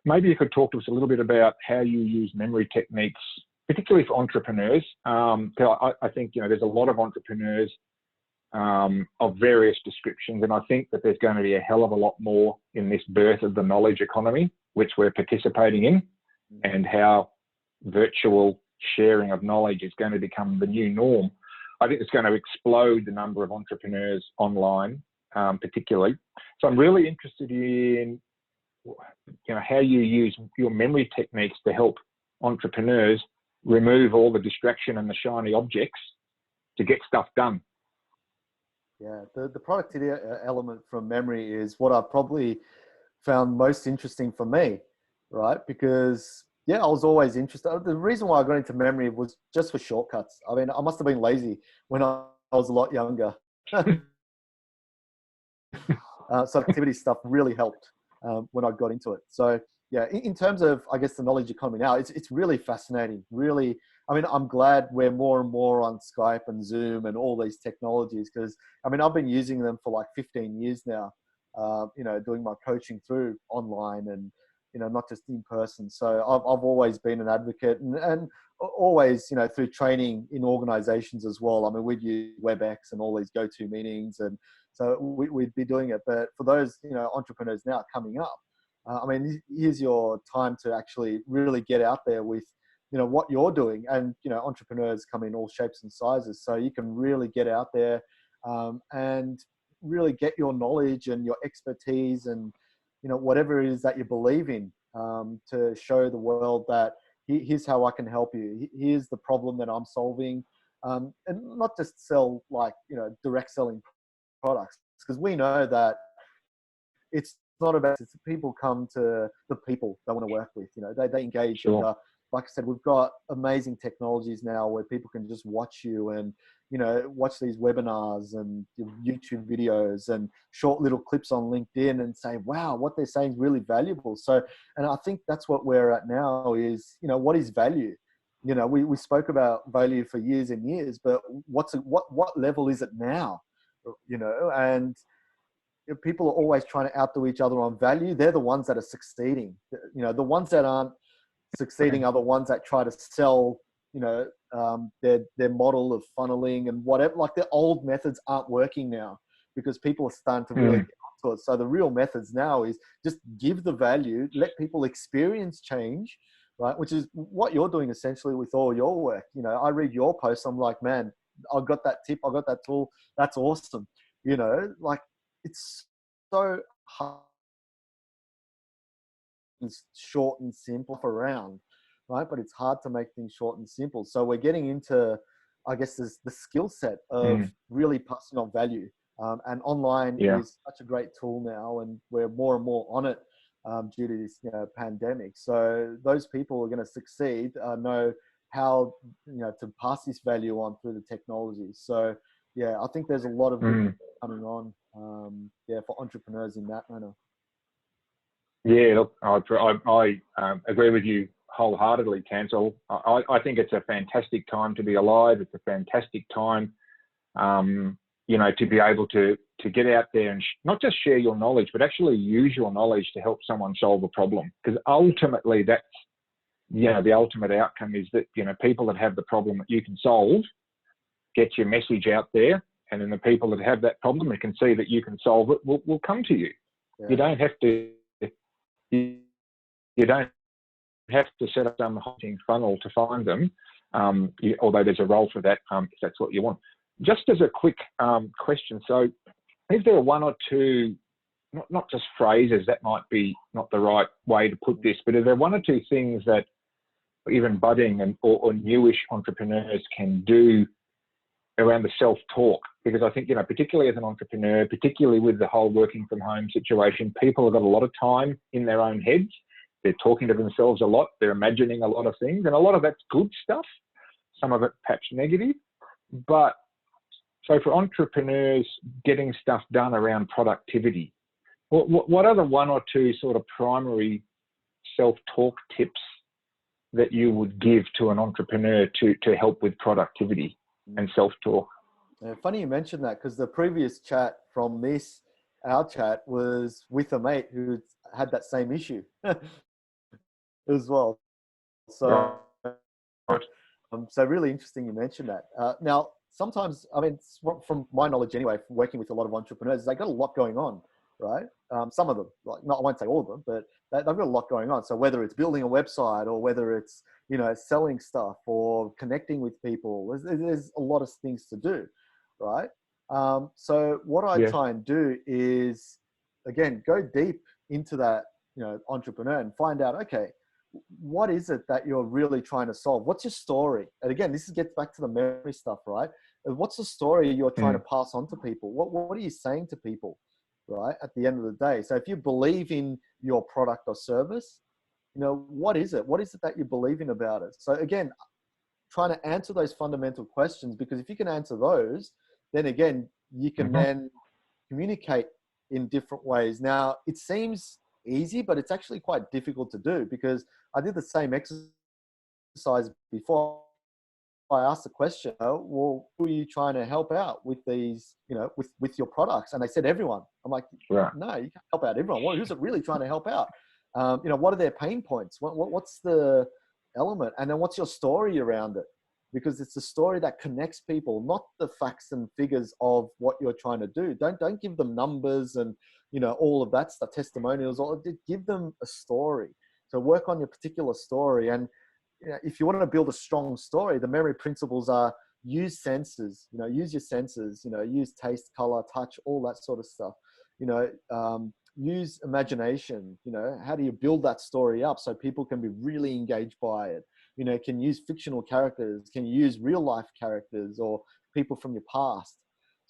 maybe you could talk to us a little bit about how you use memory techniques, particularly for entrepreneurs. I think, there's a lot of entrepreneurs of various descriptions, and I think that there's going to be a hell of a lot more in this birth of the knowledge economy, which we're participating in, and how virtual sharing of knowledge is going to become the new norm. I think it's going to explode the number of entrepreneurs online, particularly. So I'm really interested in, how you use your memory techniques to help entrepreneurs remove all the distraction and the shiny objects to get stuff done. Yeah, the productivity element from memory is what I probably found most interesting for me, right? Because, I was always interested. The reason why I got into memory was just for shortcuts. I mean, I must have been lazy when I was a lot younger. So activity stuff really helped when I got into it. So, in terms of, I guess, the knowledge economy now, it's really fascinating. Really, I mean, I'm glad we're more and more on Skype and Zoom and all these technologies, because, I mean, I've been using them for like 15 years now, doing my coaching through online and, not just in person. So I've always been an advocate and always, through training in organizations as well. I mean, we'd use WebEx and all these go-to meetings. And so we'd be doing it. But for those, entrepreneurs now coming up, I mean, here's your time to actually really get out there with, what you're doing. And, entrepreneurs come in all shapes and sizes. So you can really get out there and really get your knowledge and your expertise and, whatever it is that you believe in to show the world that here's how I can help you. Here's the problem that I'm solving. And not just sell direct selling products, because we know that it's not about, it's people come to the people they want to work with, they engage. Sure. And, like I said, we've got amazing technologies now where people can just watch you and, watch these webinars and YouTube videos and short little clips on LinkedIn and say, wow, what they're saying is really valuable. So, and I think that's what we're at now is, what is value? you know, we spoke about value for years and years, but what level is it now? You know, and if people are always trying to outdo each other on value, they're the ones that are succeeding. You know, the ones that aren't succeeding are the ones that try to sell, you know, their model of funneling and whatever. Like the old methods aren't working now because people are starting to really get onto it. So the real methods now is just give the value, let people experience change, right? Which is what you're doing essentially with all your work. You know, I read your posts, I'm like, man, I got that tip, I got that tool. That's awesome. You know, like it's so hard, short and simple around, right? But it's hard to make things short and simple. So we're getting into, I guess, there's the skill set of really passing on value. And online is such a great tool now, and we're more and more on it due to this, you know, pandemic. So those people are going to succeed, know how, you know, to pass this value on through the technology. So yeah, I think there's a lot of good coming on, for entrepreneurs in that manner. Yeah, look, I agree with you wholeheartedly, Tansel. I think it's a fantastic time to be alive. It's a fantastic time, you know, to be able to get out there and not just share your knowledge, but actually use your knowledge to help someone solve a problem. Because ultimately, that's, you know, the ultimate outcome is that, you know, people that have the problem that you can solve, get your message out there, and then the people that have that problem and can see that you can solve it will come to you. Yeah. You don't have to. You don't have to set up some hunting funnel to find them, although there's a role for that if that's what you want. Just as a quick question, so is there one or two, not just phrases, that might be not the right way to put this, but are there one or two things that even budding or newish entrepreneurs can do around the self-talk? Because I think, you know, particularly as an entrepreneur, particularly with the whole working from home situation, people have got a lot of time in their own heads. They're talking to themselves a lot. They're imagining a lot of things, and a lot of that's good stuff. Some of it perhaps negative. But so for entrepreneurs getting stuff done around productivity, what are the one or two sort of primary self-talk tips that you would give to an entrepreneur to help with productivity and self-talk? Funny you mentioned that, because the previous chat from our chat was with a mate who had that same issue as well. So, so really interesting you mentioned that. Now, sometimes, I mean, from my knowledge anyway, from working with a lot of entrepreneurs, they got a lot going on, right? Some of them, like, I won't say all of them, but they've got a lot going on. So whether it's building a website or whether it's, you know, selling stuff or connecting with people, there's a lot of things to do, right? So what I try and do is, again, go deep into that, you know, entrepreneur and find out, okay, what is it that you're really trying to solve? What's your story? And again, this gets back to the memory stuff, right? What's the story you're trying to pass on to people? What are you saying to people, right? At the end of the day. So if you believe in your product or service, you know, what is it? What is it that you believe in about it? So again, trying to answer those fundamental questions, because if you can answer those, then again, you can then communicate in different ways. Now, it seems easy, but it's actually quite difficult to do, because I did the same exercise before. I asked the question, well, who are you trying to help out with these, you know, with your products? And they said, everyone. I'm like, no, you can't help out everyone. Who's it really trying to help out? You know, what are their pain points? What's the element? And then what's your story around it? Because it's the story that connects people, not the facts and figures of what you're trying to do. Don't give them numbers and, you know, all of that stuff, testimonials, or give them a story. So work on your particular story. And you know, if you want to build a strong story, the memory principles are use senses, you know, use your senses, you know, use taste, color, touch, all that sort of stuff, you know, use imagination, you know, how do you build that story up so people can be really engaged by it? You know, can you use fictional characters? Can you use real life characters or people from your past?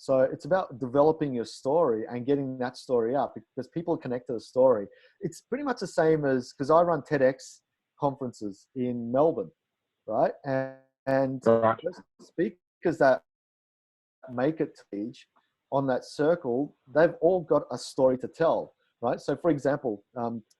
So it's about developing your story and getting that story up, because people connect to the story. It's pretty much the same as, because I run TEDx conferences in Melbourne, right? And those speakers that make it to stage on that circle, they've all got a story to tell, right? So for example,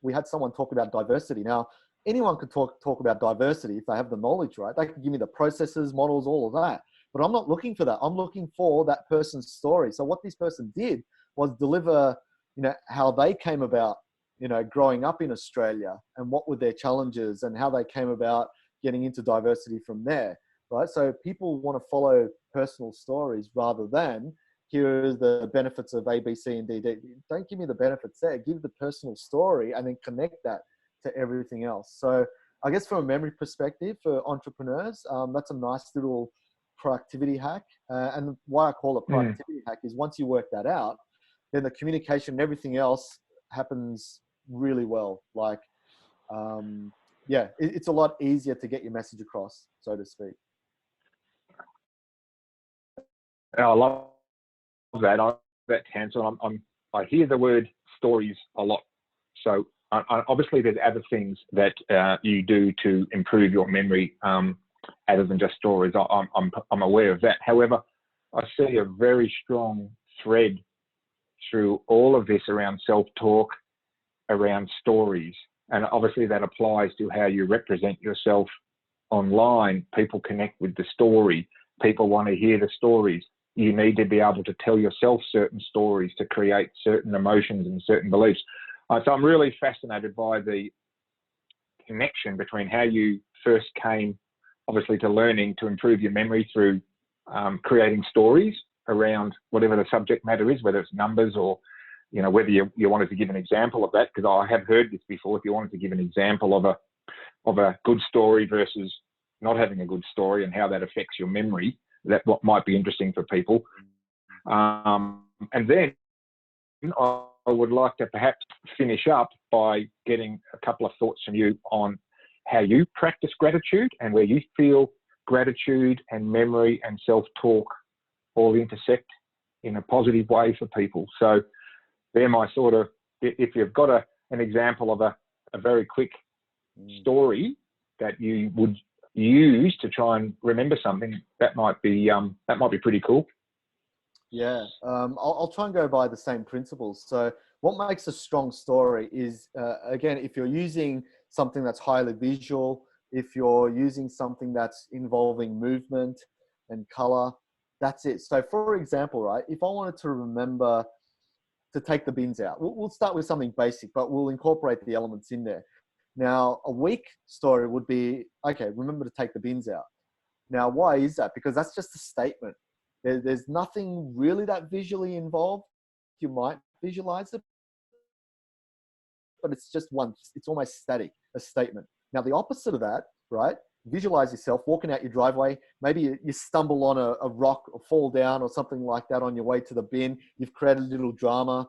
we had someone talk about diversity. Now, anyone could talk about diversity if they have the knowledge, right? They can give me the processes, models, all of that. But I'm not looking for that. I'm looking for that person's story. So what this person did was deliver, how they came about, growing up in Australia, and what were their challenges and how they came about getting into diversity from there, right? So people want to follow personal stories rather than here are the benefits of A, B, C, and D. Don't give me the benefits there. Give the personal story and then connect that to everything else. So I guess from a memory perspective for entrepreneurs, that's a nice little productivity hack. And why I call it productivity hack is once you work that out, then the communication and everything else happens really well. Like, it's a lot easier to get your message across, so to speak. I love that. That Tansel. I hear the word stories a lot. So obviously there's other things that you do to improve your memory other than just stories. I'm aware of that. However, I see a very strong thread through all of this around self-talk, around stories. And obviously that applies to how you represent yourself online. People connect with the story. People want to hear the stories. You need to be able to tell yourself certain stories to create certain emotions and certain beliefs. So I'm really fascinated by the connection between how you first came, obviously, to learning to improve your memory through creating stories around whatever the subject matter is, whether it's numbers or, whether you wanted to give an example of that, because I have heard this before. If you wanted to give an example of a good story versus not having a good story and how that affects your memory, that what might be interesting for people. And then I would like to perhaps finish up by getting a couple of thoughts from you on how you practice gratitude and where you feel gratitude and memory and self-talk all intersect in a positive way for people. So they're my sort of, if you've got an example of a very quick story that you would use to try and remember something, that might be pretty cool. Yeah, I'll try and go by the same principles. So what makes a strong story is, again, if you're using something that's highly visual, if you're using something that's involving movement and color, that's it. So for example, right, if I wanted to remember to take the bins out, we'll start with something basic, but we'll incorporate the elements in there. Now, a weak story would be, okay, remember to take the bins out. Now, why is that? Because that's just a statement. There's nothing really that visually involved. You might visualize it, but it's just it's almost static, a statement. Now, the opposite of that, right? Visualize yourself walking out your driveway. Maybe you stumble on a rock or fall down or something like that on your way to the bin. You've created a little drama.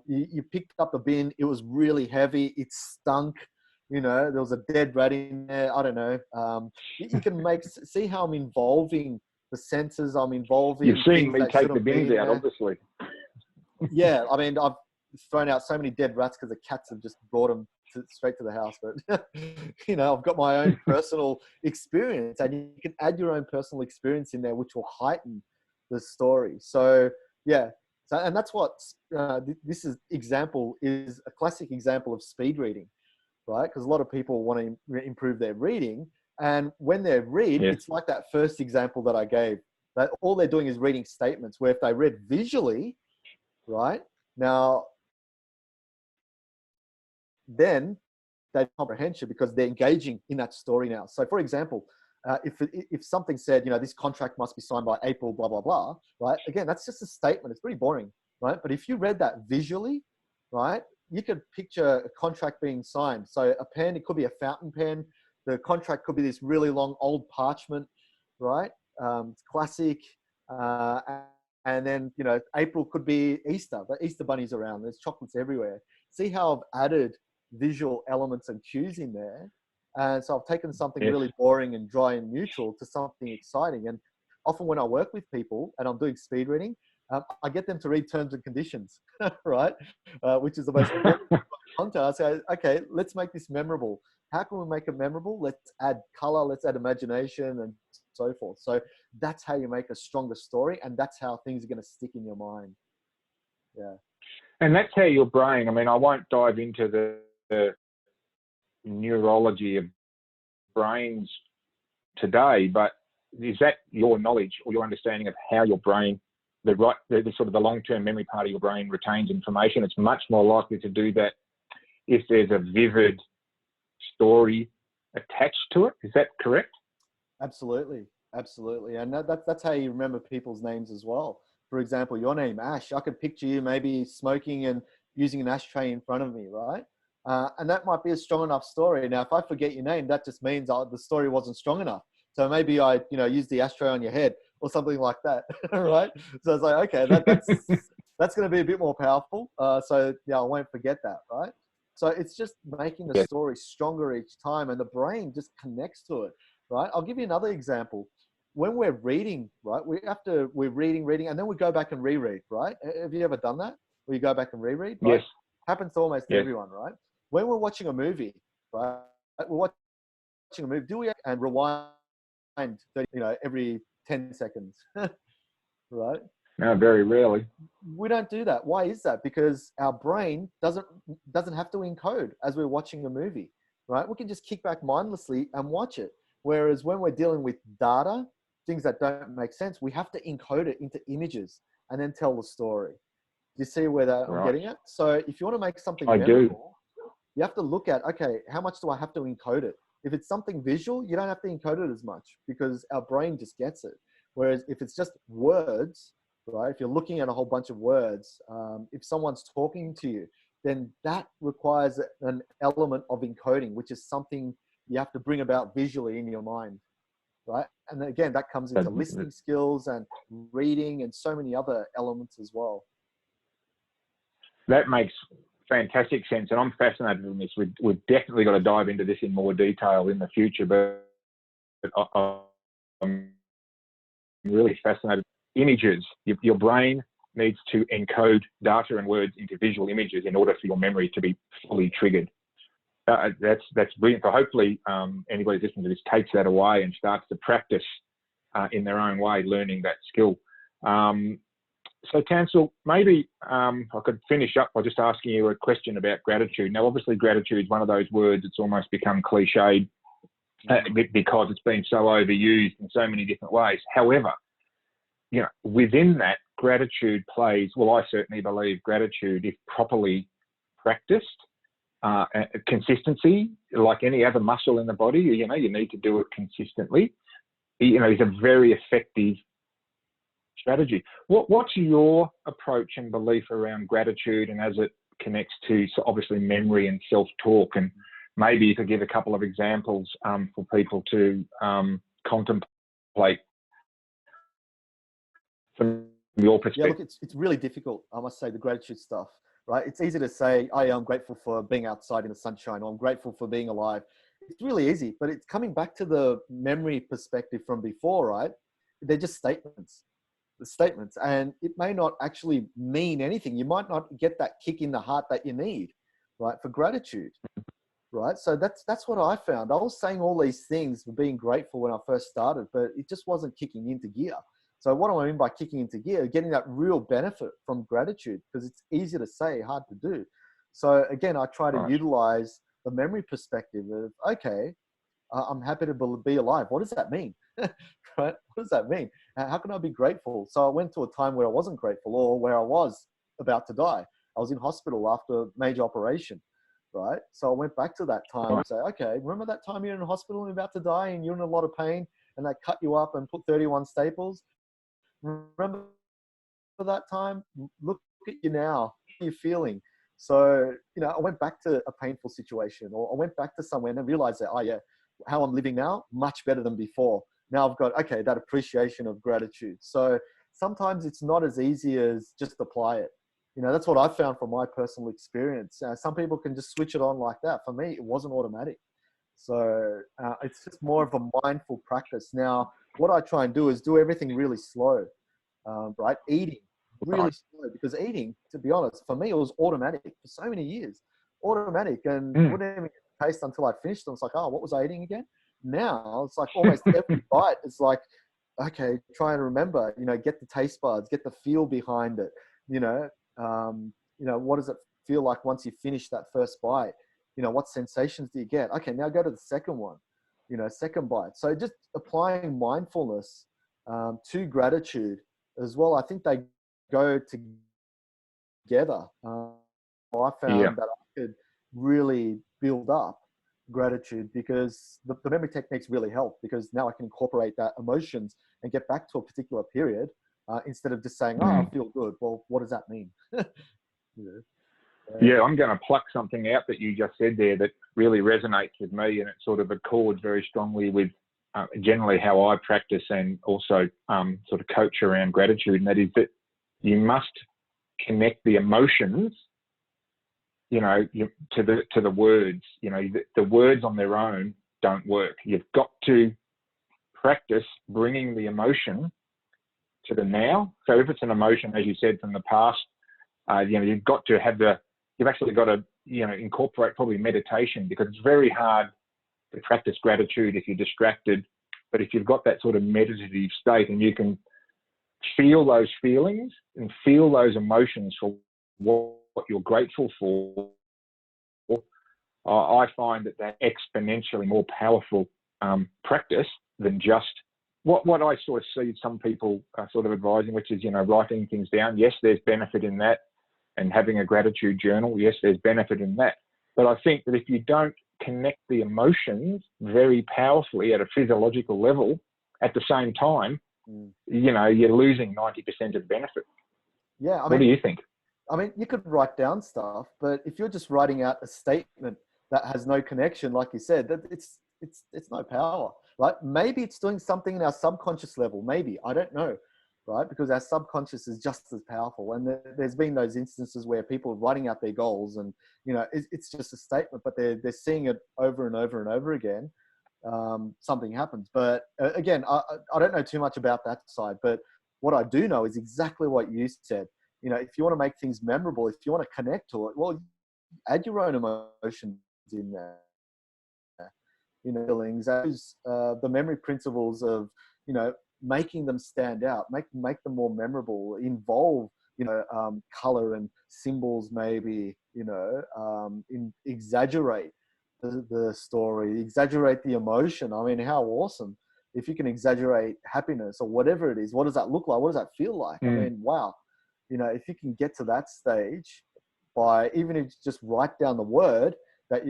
You picked up the bin. It was really heavy. It stunk. There was a dead rat in there. I don't know. You can see how I'm involving the senses. I'm involving. You've seen me take the bins out, obviously. Yeah, I mean, I've thrown out so many dead rats because the cats have just brought them straight to the house. But, I've got my own personal experience, and you can add your own personal experience in there, which will heighten the story. So, yeah. So, and that's what this is a classic example of speed reading, right? Because a lot of people want to improve their reading. And when they read, It's like that first example that I gave, that all they're doing is reading statements, where if they read visually, right? Now, then they comprehension because they're engaging in that story now. So for example, if something said, this contract must be signed by April, blah, blah, blah, right? Again, that's just a statement. It's pretty boring, right? But if you read that visually, right, you could picture a contract being signed. So a pen, it could be a fountain pen. The contract could be this really long old parchment, right? It's classic. And then, April could be Easter. The Easter bunny's around. There's chocolates everywhere. See how I've added visual elements and cues in there. And so I've taken something really boring and dry and neutral to something exciting. And often when I work with people and I'm doing speed reading, I get them to read terms and conditions, right? Which is the most important content. I say, okay, let's make this memorable. How can we make it memorable? Let's add color, let's add imagination and so forth. So that's how you make a stronger story, and that's how things are going to stick in your mind. Yeah. And that's how your brain, I mean, I won't dive into the neurology of brains today, but is that your knowledge or your understanding of how your brain, the sort of the long-term memory part of your brain retains information? It's much more likely to do that if there's a vivid story attached to it. Is that correct? Absolutely. Absolutely. And that's how you remember people's names as well. For example, your name, Ash, I could picture you maybe smoking and using an ashtray in front of me, right? And that might be a strong enough story. Now, if I forget your name, that just means the story wasn't strong enough. So maybe I, use the ashtray on your head or something like that, right? So it's like, okay, that's going to be a bit more powerful. So yeah, I won't forget that, right? So it's just making the story stronger each time, and the brain just connects to it, right? I'll give you another example. When we're reading, right, we're reading, and then we go back and reread, right? Have you ever done that? Where you go back and reread? Right? Yes. Happens to almost everyone, right? When we're watching a movie, right? We're watching a movie, do we and rewind, every 10 seconds, right? No, very rarely. We don't do that. Why is that? Because our brain doesn't have to encode as we're watching a movie, right? We can just kick back mindlessly and watch it. Whereas when we're dealing with data, things that don't make sense, we have to encode it into images and then tell the story. Do you see where I'm getting at? So if you want to make something memorable, you have to look at, okay, how much do I have to encode it? If it's something visual, you don't have to encode it as much because our brain just gets it. Whereas if it's just words, right? If you're looking at a whole bunch of words, if someone's talking to you, then that requires an element of encoding, which is something you have to bring about visually in your mind, right? And again, that comes into listening skills and reading and so many other elements as well. That makes fantastic sense, and I'm fascinated in this. We've definitely got to dive into this in more detail in the future, but I'm really fascinated. Images. Your brain needs to encode data and words into visual images in order for your memory to be fully triggered. That's brilliant. So hopefully anybody listening to this takes that away and starts to practice in their own way, learning that skill. So Tansel, maybe I could finish up by just asking you a question about gratitude. Now, obviously, gratitude is one of those words that's almost become cliched because it's been so overused in so many different ways. However, within that, gratitude plays, well, I certainly believe gratitude, if properly practiced, consistency, like any other muscle in the body, you need to do it consistently, is a very effective strategy. What's your approach and belief around gratitude, and as it connects to obviously memory and self-talk? And maybe you could give a couple of examples for people to contemplate from your perspective. Yeah, look, it's really difficult, I must say, the gratitude stuff, right? It's easy to say, oh, yeah, I'm grateful for being outside in the sunshine, or I'm grateful for being alive. It's really easy, but it's coming back to the memory perspective from before, right? They're just statements. And it may not actually mean anything. You might not get that kick in the heart that you need, right, for gratitude, right? So that's what I found. I was saying all these things for being grateful when I first started, but it just wasn't kicking into gear. So what do I mean by kicking into gear? Getting that real benefit from gratitude, because it's easy to say, hard to do. So again, I try to utilize the memory perspective of, okay, I'm happy to be alive. What does that mean? Right? What does that mean? How can I be grateful? So I went to a time where I wasn't grateful, or where I was about to die. I was in hospital after a major operation, right? So I went back to that time and say, okay, remember that time you're in a hospital and you're about to die and you're in a lot of pain and they cut you up and put 31 staples? Remember that time? Look at you now. How are you feeling? So, I went back to a painful situation, or I went back to somewhere and I realized that, oh yeah, how I'm living now, much better than before. Now I've got, okay, that appreciation of gratitude. So sometimes it's not as easy as just apply it. That's what I found from my personal experience. Some people can just switch it on like that. For me, it wasn't automatic. So it's just more of a mindful practice. Now, what I try and do is do everything really slow, right? Eating really slow, because eating, to be honest, for me, it was automatic for so many years. Automatic, and wouldn't even taste until I finished. And it's like, oh, what was I eating again? Now it's like almost every bite. It's like, okay, try and remember. Get the taste buds, get the feel behind it. What does it feel like once you finish that first bite? what sensations do you get? Okay, now go to the second one, second bite. So just applying mindfulness to gratitude as well. I think they go together. I Yeah. found that I could really build up gratitude because the memory techniques really help, because now I can incorporate that emotions and get back to a particular period instead of just saying, oh, I feel good. Well, what does that mean? Yeah, I'm going to pluck something out that you just said there that really resonates with me, and it sort of accords very strongly with generally how I practice and also sort of coach around gratitude, and that is that you must connect the emotions, to the words. The words on their own don't work. You've got to practice bringing the emotion to the now. So if it's an emotion, as you said, from the past, you've got to have you've actually got to, incorporate probably meditation, because it's very hard to practice gratitude if you're distracted. But if you've got that sort of meditative state and you can feel those feelings and feel those emotions for what you're grateful for, I find that exponentially more powerful practice than just what I sort of see some people sort of advising, which is, writing things down. Yes, there's benefit in that, and having a gratitude journal. Yes, there's benefit in that. But I think that if you don't connect the emotions very powerfully at a physiological level at the same time, you're losing 90% of the benefit. Yeah. What do you think? I mean, you could write down stuff, but if you're just writing out a statement that has no connection, like you said, that it's no power, right? Maybe it's doing something in our subconscious level. Maybe, I don't know, right? Because our subconscious is just as powerful. And there's been those instances where people are writing out their goals, and it's just a statement, but they're seeing it over and over and over again. Something happens. But again, I don't know too much about that side, but what I do know is exactly what you said. If you want to make things memorable, if you want to connect to it, well, add your own emotions in there. Feelings, the memory principles of, making them stand out, make them more memorable, involve, color and symbols, maybe, exaggerate the story, exaggerate the emotion. I mean, how awesome if you can exaggerate happiness or whatever it is. What does that look like? What does that feel like? I mean, wow. If you can get to that stage by, even if you just write down the word that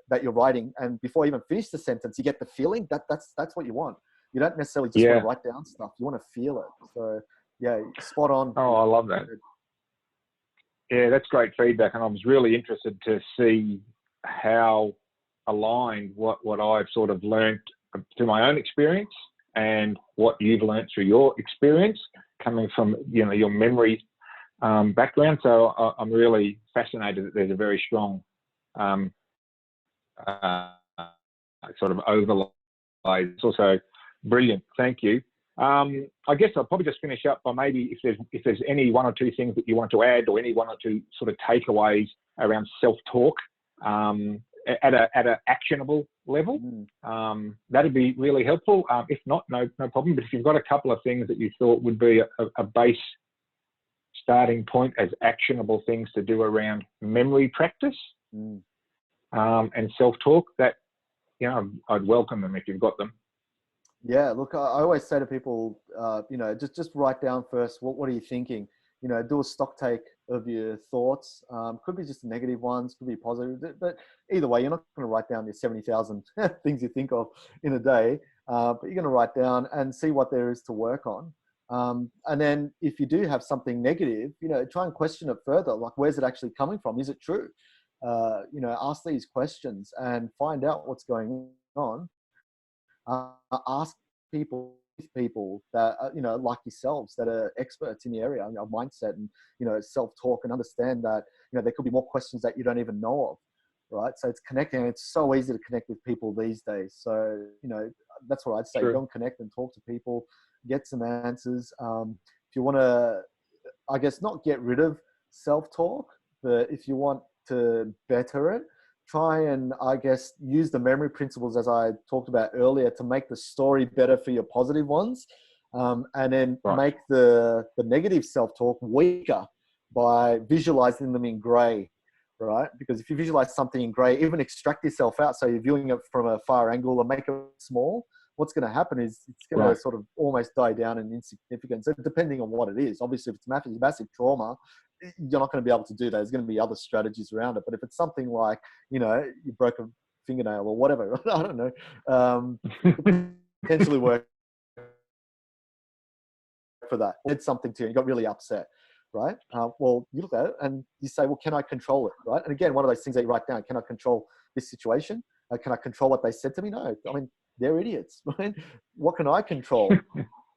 that you're writing, and before you even finish the sentence, you get the feeling that's what you want. You don't necessarily just want to write down stuff. You want to feel it. So yeah, spot on. Oh, I love that. Yeah, that's great feedback. And I was really interested to see how aligned what I've sort of learned through my own experience and what you've learned through your experience, coming from, your memory background. So I'm really fascinated that there's a very strong sort of overlay. It's also brilliant. Thank you. I guess I'll probably just finish up by maybe if there's any one or two things that you want to add, or any one or two sort of takeaways around self-talk at a actionable level. That'd be really helpful. If not, no problem. But if you've got a couple of things that you thought would be a base starting point as actionable things to do around memory practice and self-talk, that I'd welcome them if you've got them. Yeah, look, I always say to people, just write down first, what are you thinking? Do a stock take of your thoughts. Could be just negative ones, could be positive, but either way, you're not going to write down your 70,000 things you think of in a day, but you're going to write down and see what there is to work on. And then if you do have something negative, try and question it further. Like, where's it actually coming from? Is it true? Ask these questions and find out what's going on. Ask people that like yourselves, that are experts in the area of mindset and self-talk, and understand that there could be more questions that you don't even know of, right? So it's connecting. It's so easy to connect with people these days. So that's what I'd say. True. Go and connect and talk to people, get some answers. If you want to, I guess, not get rid of self-talk, but if you want to better it, try and, I guess, use the memory principles as I talked about earlier to make the story better for your positive ones, and then make the negative self-talk weaker by visualizing them in gray, right? Because if you visualize something in gray, even extract yourself out so you're viewing it from a far angle and make it small, what's going to happen is it's going to sort of almost die down in insignificance. So depending on what it is. Obviously, if it's massive trauma, you're not going to be able to do that. There's going to be other strategies around it. But if it's something like, you broke a fingernail or whatever, I don't know, potentially work for that. Did something to you, you got really upset, right? Well, you look at it and you say, well, can I control it, right? And again, one of those things that you write down, can I control this situation? Can I control what they said to me? No, I mean, they're idiots, right? What can I control,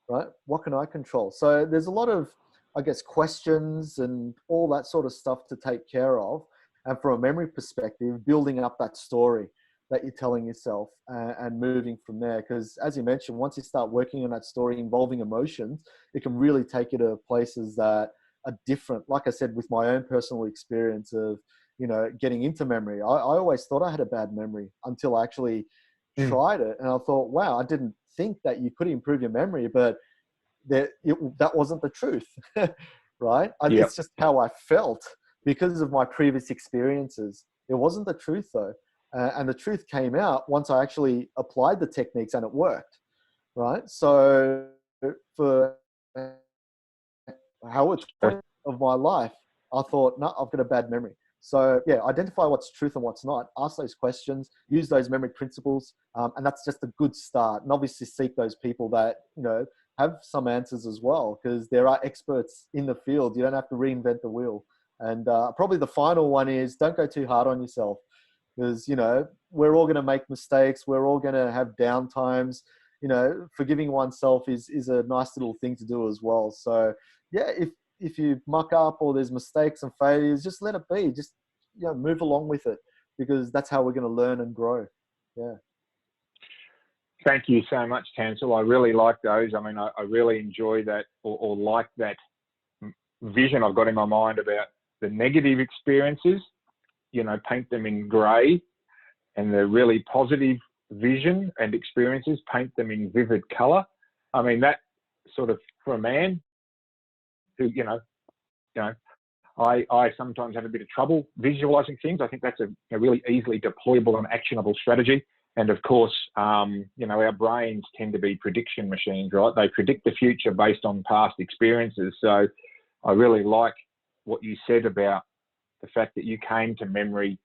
right? What can I control? So there's a lot of, I guess, questions and all that sort of stuff to take care of. And from a memory perspective, building up that story that you're telling yourself and moving from there. Because as you mentioned, once you start working on that story involving emotions, it can really take you to places that are different. Like I said, with my own personal experience of, getting into memory, I always thought I had a bad memory until I actually tried it. And I thought, wow, I didn't think that you could improve your memory, but that wasn't the truth, right? It's just how I felt because of my previous experiences. It wasn't the truth though. And the truth came out once I actually applied the techniques and it worked, right? So for how it's of my life, I thought, no, I've got a bad memory. So yeah, identify what's truth and what's not, ask those questions, use those memory principles. And that's just a good start. And obviously seek those people that, have some answers as well, because there are experts in the field. You don't have to reinvent the wheel. And probably the final one is don't go too hard on yourself, because, we're all going to make mistakes. We're all going to have down times. Forgiving oneself is a nice little thing to do as well. So yeah, if you muck up or there's mistakes and failures, just let it be. Just, move along with it, because that's how we're going to learn and grow. Yeah. Thank you so much, Tansel. I really like those. I mean, I really enjoy that or like that vision I've got in my mind about the negative experiences, paint them in grey, and the really positive vision and experiences, paint them in vivid colour. I mean, that sort of, for a man who, I sometimes have a bit of trouble visualising things. I think that's a really easily deployable and actionable strategy. And of course, our brains tend to be prediction machines, right? They predict the future based on past experiences. So I really like what you said about the fact that you came to memory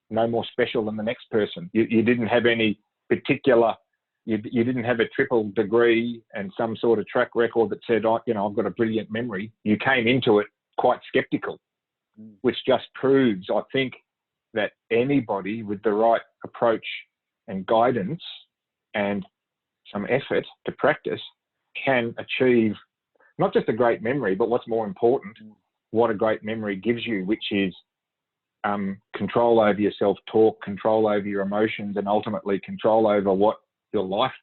no more special than the next person. You didn't have any particular, you didn't have a triple degree and some sort of track record that said, I've got a brilliant memory. You came into it quite skeptical, which just proves, I think, that anybody with the right approach and guidance and some effort to practice can achieve not just a great memory, but what's more important, what a great memory gives you, which is control over your self-talk, control over your emotions, and ultimately control over what your life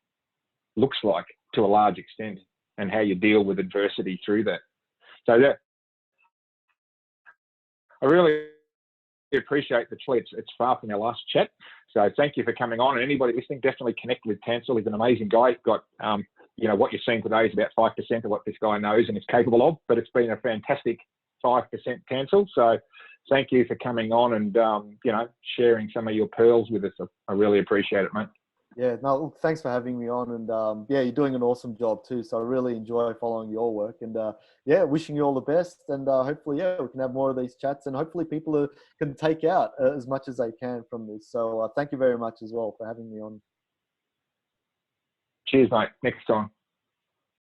looks like to a large extent, and how you deal with adversity through that. So that I really appreciate the tweets. It's far from our last chat. So thank you for coming on. And anybody listening, definitely connect with Tansel. He's an amazing guy. He's got, what you're seeing today is about 5% of what this guy knows and is capable of, but it's been a fantastic 5% Tansel. So thank you for coming on and, sharing some of your pearls with us. I really appreciate it, mate. Yeah, no, look, thanks for having me on. And you're doing an awesome job too. So I really enjoy following your work. And wishing you all the best. And hopefully, we can have more of these chats. And hopefully people can take out as much as they can from this. So thank you very much as well for having me on. Cheers, mate. Next time.